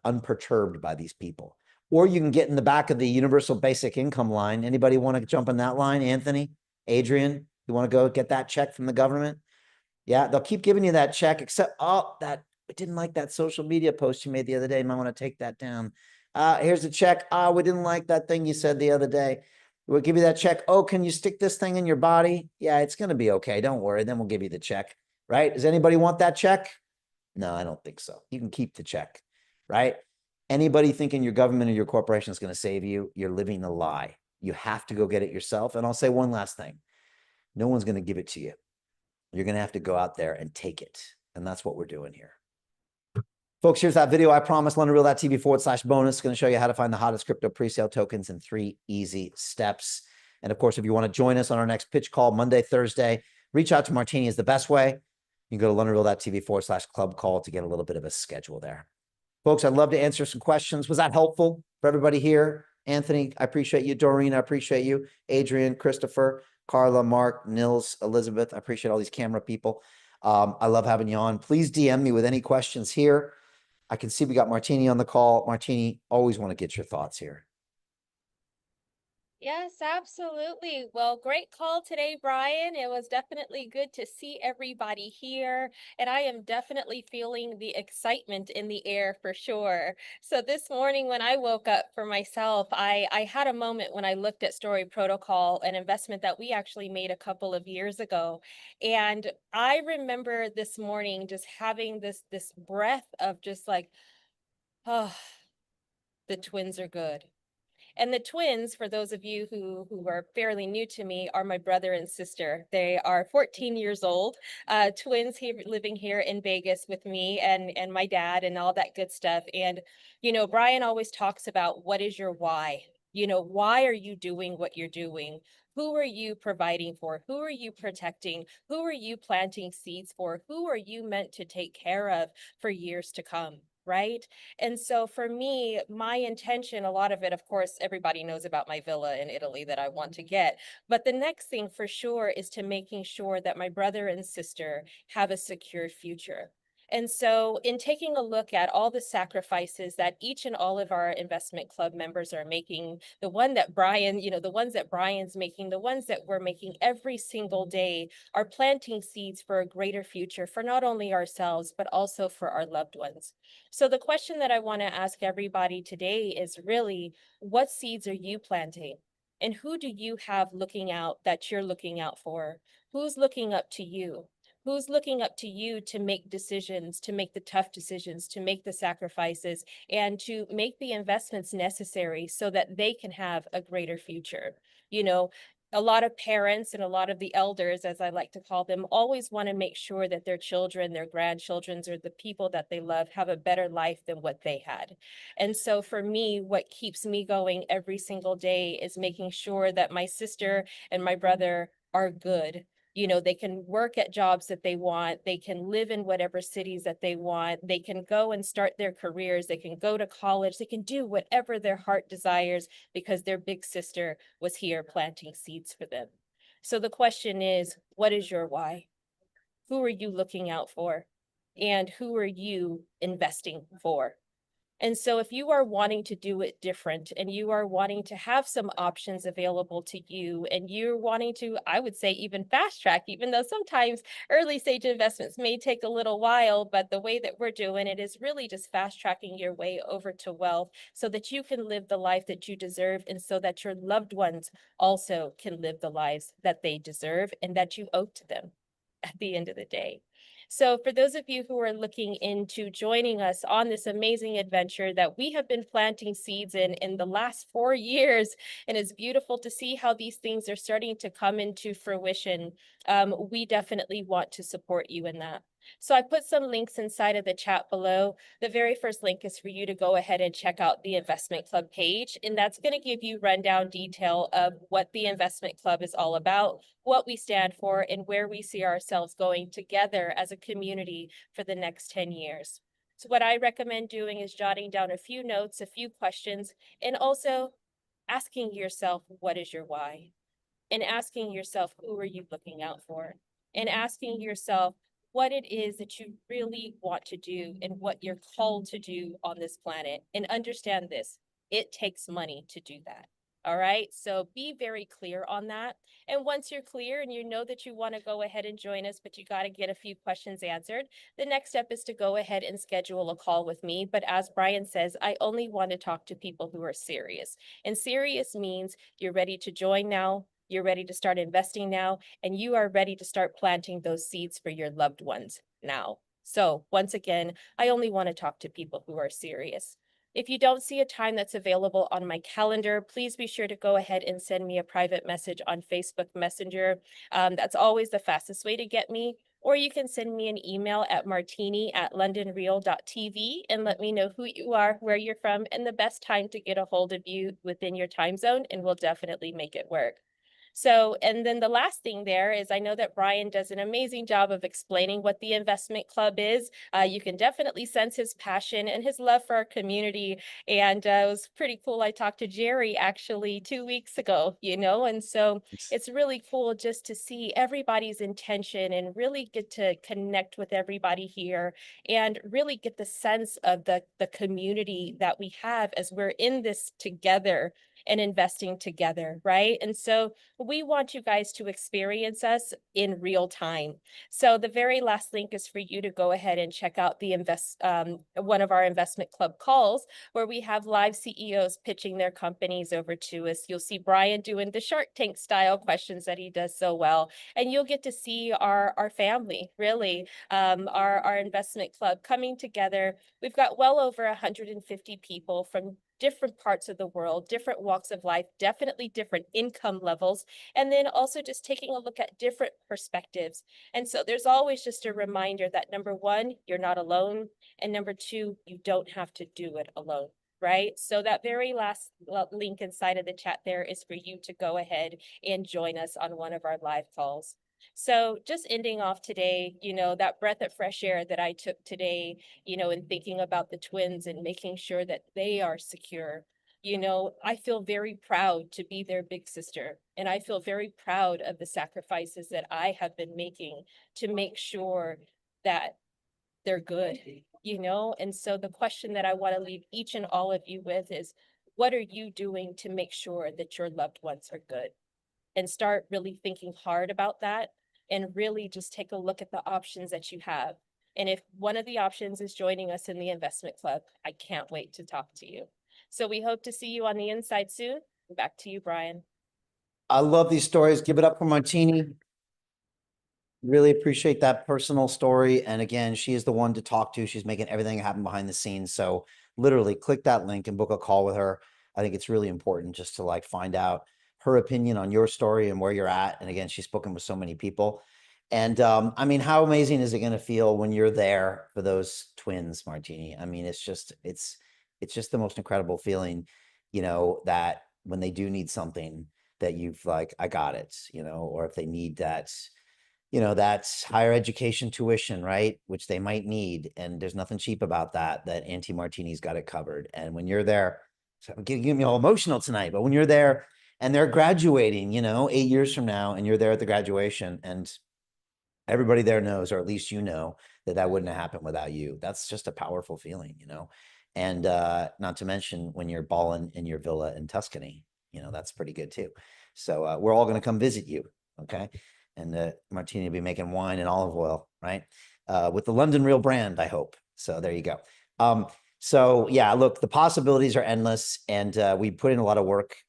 unperturbed by these people. Or you can get in the back of the universal basic income line. Anybody want to jump in that line? Anthony, Adrian, you want to go get that check from the government? Yeah, they'll keep giving you that check, except, oh, I didn't like that social media post you made the other day. You might want to take that down. Here's a check. We didn't like that thing you said the other day. We'll give you that check. Oh, can you stick this thing in your body? Yeah, it's going to be okay. Don't worry. Then we'll give you the check, right? Does anybody want that check? No, I don't think so. You can keep the check, right? Anybody thinking your government or your corporation is going to save you, you're living a lie. You have to go get it yourself. And I'll say one last thing. No one's going to give it to you. You're going to have to go out there and take it. And that's what we're doing here. Folks, here's that video I promised, LondonReal.tv/bonus. Going to show you how to find the hottest crypto presale tokens in 3 easy steps. And of course, if you want to join us on our next pitch call, Monday, Thursday, reach out to Martini is the best way. You can go to LondonReal.tv/club call to get a little bit of a schedule there. Folks, I'd love to answer some questions. Was that helpful for everybody here? Anthony, I appreciate you. Doreen, I appreciate you. Adrian, Christopher, Carla, Mark, Nils, Elizabeth. I appreciate all these camera people. I love having you on. Please DM me with any questions here. I can see we got Martini on the call. Martini, always want to get your thoughts here. Yes, absolutely. Well, great call today, Brian. It was definitely good to see everybody here, and I am definitely feeling the excitement in the air for sure. So this morning when I woke up for myself, I had a moment when I looked at Story Protocol, an investment that we actually made a couple of years ago. And I remember this morning just having this breath of just like, oh, the twins are good. And the twins, for those of you who are fairly new to me, are my brother and sister. They are 14 years old, twins here living here in Vegas with me and my dad and all that good stuff. And, you know, Brian always talks about what is your why? You know, why are you doing what you're doing? Who are you providing for? Who are you protecting? Who are you planting seeds for? Who are you meant to take care of for years to come? Right. And so for me, my intention, a lot of it, of course, everybody knows about my villa in Italy that I want to get. But the next thing for sure is to making sure that my brother and sister have a secure future. And so in taking a look at all the sacrifices that each and all of our investment club members are making, the one that Brian, you know, the ones that Brian's making, the ones that we're making every single day are planting seeds for a greater future for not only ourselves, but also for our loved ones. So the question that I want to ask everybody today is really, what seeds are you planting? And who do you have looking out that you're looking out for? Who's looking up to you? Who's looking up to you to make decisions, to make the tough decisions, to make the sacrifices, and to make the investments necessary so that they can have a greater future? You know, a lot of parents and a lot of the elders, as I like to call them, always want to make sure that their children, their grandchildren, or the people that they love have a better life than what they had. And so for me, what keeps me going every single day is making sure that my sister and my brother are good. You know, they can work at jobs that they want. They can live in whatever cities that they want. They can go and start their careers. They can go to college. They can do whatever their heart desires because their big sister was here planting seeds for them. So the question is, what is your why? Who are you looking out for? And who are you investing for? And so if you are wanting to do it different and you are wanting to have some options available to you and you're wanting to, I would say, even fast track, even though sometimes early stage investments may take a little while, but the way that we're doing it is really just fast tracking your way over to wealth so that you can live the life that you deserve and so that your loved ones also can live the lives that they deserve and that you owe to them at the end of the day. So for those of you who are looking into joining us on this amazing adventure that we have been planting seeds in the last 4 years, and it's beautiful to see how these things are starting to come into fruition, we definitely want to support you in that. So I put some links inside of the chat below. The very first link is for you to go ahead and check out the Investment Club page, and that's going to give you rundown detail of what the Investment Club is all about, what we stand for, and where we see ourselves going together as a community for the next 10 years. So what I recommend doing is jotting down a few notes, a few questions, and also asking yourself, what is your why? And asking yourself, who are you looking out for? And asking yourself, what it is that you really want to do and what you're called to do on this planet. And understand this, it takes money to do that. All right, so be very clear on that. And once you're clear and you know that you want to go ahead and join us, but you got to get a few questions answered, the next step is to go ahead and schedule a call with me. But as Brian says, I only want to talk to people who are serious. And serious means you're ready to join now, you're ready to start investing now, and you are ready to start planting those seeds for your loved ones now. So once again, I only want to talk to people who are serious. If you don't see a time that's available on my calendar, please be sure to go ahead and send me a private message on Facebook Messenger. That's always the fastest way to get me. Or you can send me an email at martini@londonreal.tv and let me know who you are, where you're from, and the best time to get a hold of you within your time zone, and we'll definitely make it work. So, and then the last thing there is I know that Brian does an amazing job of explaining what the Investment Club is. You can definitely sense his passion and his love for our community. And it was pretty cool. I talked to Jerry actually 2 weeks ago, you know, and so it's really cool just to see everybody's intention and really get to connect with everybody here and really get the sense of the community that we have as we're in this together and investing together, right? And so we want you guys to experience us in real time. So the very last link is for you to go ahead and check out the one of our Investment Club calls where we have live CEOs pitching their companies over to us. You'll see Brian doing the Shark Tank style questions that he does so well. And you'll get to see our family, really, our Investment Club coming together. We've got well over 150 people from different parts of the world, different walks of life, definitely different income levels, and then also just taking a look at different perspectives. And so there's always just a reminder that number one, you're not alone, and number two, you don't have to do it alone. Right? So that very last link inside of the chat there is for you to go ahead and join us on one of our live calls. So just ending off today, that breath of fresh air that I took today, in thinking about the twins and making sure that they are secure. I feel very proud to be their big sister, and I feel very proud of the sacrifices that I have been making to make sure that they're good. And so the question that I want to leave each and all of you with is, what are you doing to make sure that your loved ones are good? And start really thinking hard about that, and really just take a look at the options that you have. And if one of the options is joining us in the investment club, I can't wait to talk to you. So we hope to see you on the inside soon. Back to you, Brian. I love these stories. Give it up for Martini. Really appreciate that personal story. And again, she is the one to talk to. She's making everything happen behind the scenes. So literally click that link and book a call with her. I think it's really important just to find out her opinion on your story and where you're at. And again, she's spoken with so many people. And I mean, how amazing is it going to feel when you're there for those twins, Martini? I mean, it's just the most incredible feeling, that when they do need something that you've I got it, or if they need that, that's higher education tuition, right? Which they might need. And there's nothing cheap about that Auntie Martini's got it covered. And when you're there, so I'm getting me all emotional tonight, but when you're there and they're graduating, 8 years from now, and you're there at the graduation, and everybody there knows, or at least that wouldn't have happened without you. That's just a powerful feeling, And not to mention when you're balling in your villa in Tuscany, that's pretty good too. So we're all going to come visit you, okay? And Martini will be making wine and olive oil, right? With the London Real brand, I hope. So there you go. So yeah, look, the possibilities are endless, and we put in a lot of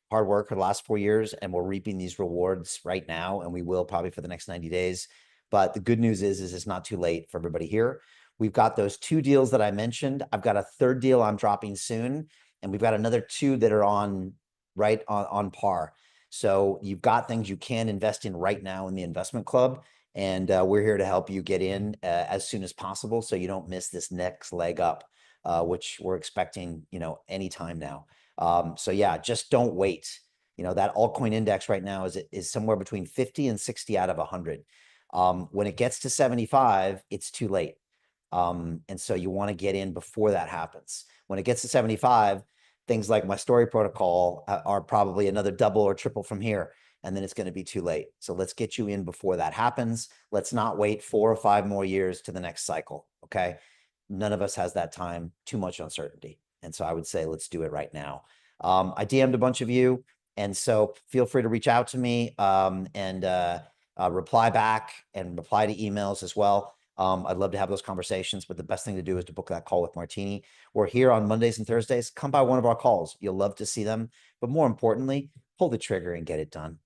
hard work for the last 4 years, and we're reaping these rewards right now, and we will probably for the next 90 days. But the good news is it's not too late for everybody here. We've got those 2 deals that I mentioned. I've got a 3rd deal I'm dropping soon, and we've got another 2 that are on par. So you've got things you can invest in right now in the investment club, and we're here to help you get in as soon as possible so you don't miss this next leg up, which we're expecting, anytime now. So yeah, just don't wait. That altcoin index right now is somewhere between 50 and 60 out of 100. When it gets to 75, it's too late. And so you want to get in before that happens. When it gets to 75, things like my story protocol are probably another double or triple from here, and then it's going to be too late. So let's get you in before that happens. Let's not wait 4 or 5 more years to the next cycle. Okay. None of us has that time, too much uncertainty. And so I would say, let's do it right now. I DM'd a bunch of you, and so feel free to reach out to me and reply back and reply to emails as well. I'd love to have those conversations, but the best thing to do is to book that call with Martini. We're here on Mondays and Thursdays. Come by one of our calls. You'll love to see them. But more importantly, pull the trigger and get it done.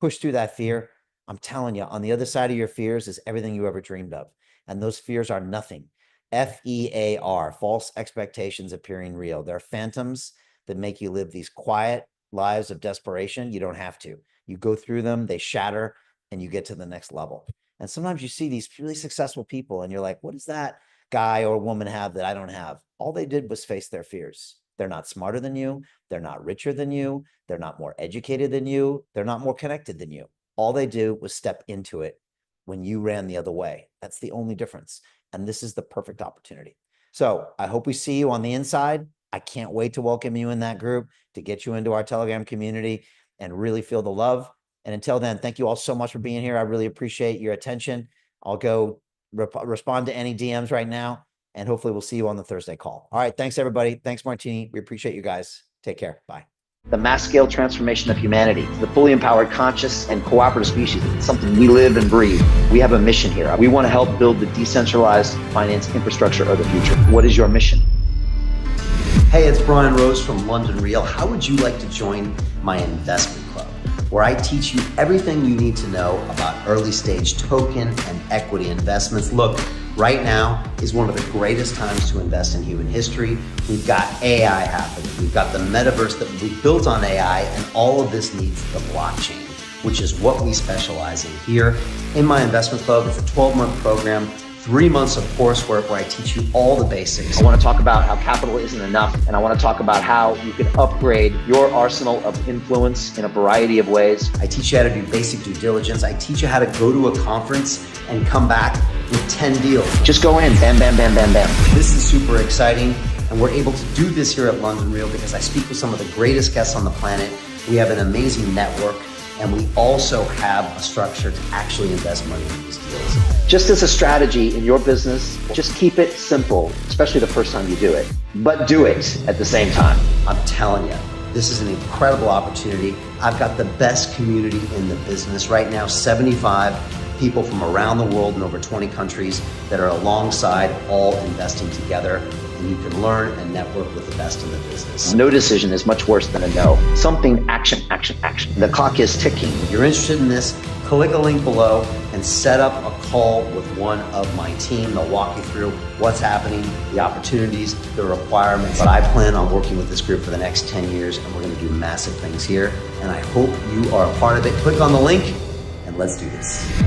Push through that fear. I'm telling you, on the other side of your fears is everything you ever dreamed of. And those fears are nothing. FEAR, false expectations appearing real. They're phantoms that make you live these quiet lives of desperation. You don't have to. You go through them, they shatter, and you get to the next level. And sometimes you see these really successful people and you're like, what does that guy or woman have that I don't have? All they did was face their fears. They're not smarter than you. They're not richer than you. They're not more educated than you. They're not more connected than you. All they do was step into it when you ran the other way. That's the only difference. And this is the perfect opportunity. So I hope we see you on the inside. I can't wait to welcome you in that group, to get you into our Telegram community and really feel the love. And until then, thank you all so much for being here. I really appreciate your attention. I'll go respond to any DMs right now, and hopefully we'll see you on the Thursday call. All right. Thanks, everybody. Thanks, Martini. We appreciate you guys. Take care. Bye. The mass scale transformation of humanity, the fully empowered, conscious, and cooperative species. It's something we live and breathe. We have a mission here. We want to help build the decentralized finance infrastructure of the future. What is your mission? Hey, it's Brian Rose from London Real. How would you like to join my investment club, where I teach you everything you need to know about early stage token and equity investments? Look, Right now is one of the greatest times to invest in human history. We've got AI happening. We've got the metaverse that we built on AI, and all of this needs the blockchain, which is what we specialize in here. In my investment club, it's a 12-month program, 3 months of coursework where I teach you all the basics. I want to talk about how capital isn't enough, and I want to talk about how you can upgrade your arsenal of influence in a variety of ways. I teach you how to do basic due diligence. I teach you how to go to a conference and come back with 10 deals. Just go in, bam, bam, bam, bam, bam. This is super exciting, and we're able to do this here at London Real because I speak with some of the greatest guests on the planet. We have an amazing network, and we also have a structure to actually invest money in these deals. Just as a strategy in your business, just keep it simple, especially the first time you do it, but do it at the same time. I'm telling you, this is an incredible opportunity. I've got the best community in the business right now, 75 people from around the world in over 20 countries that are alongside, all investing together. And you can learn and network with the best in the business. No decision is much worse than a no. Something, action, action, action. The clock is ticking. If you're interested in this, click a link below and set up a call with one of my team. They'll walk you through what's happening, the opportunities, the requirements. But I plan on working with this group for the next 10 years, and we're going to do massive things here. And I hope you are a part of it. Click on the link and let's do this.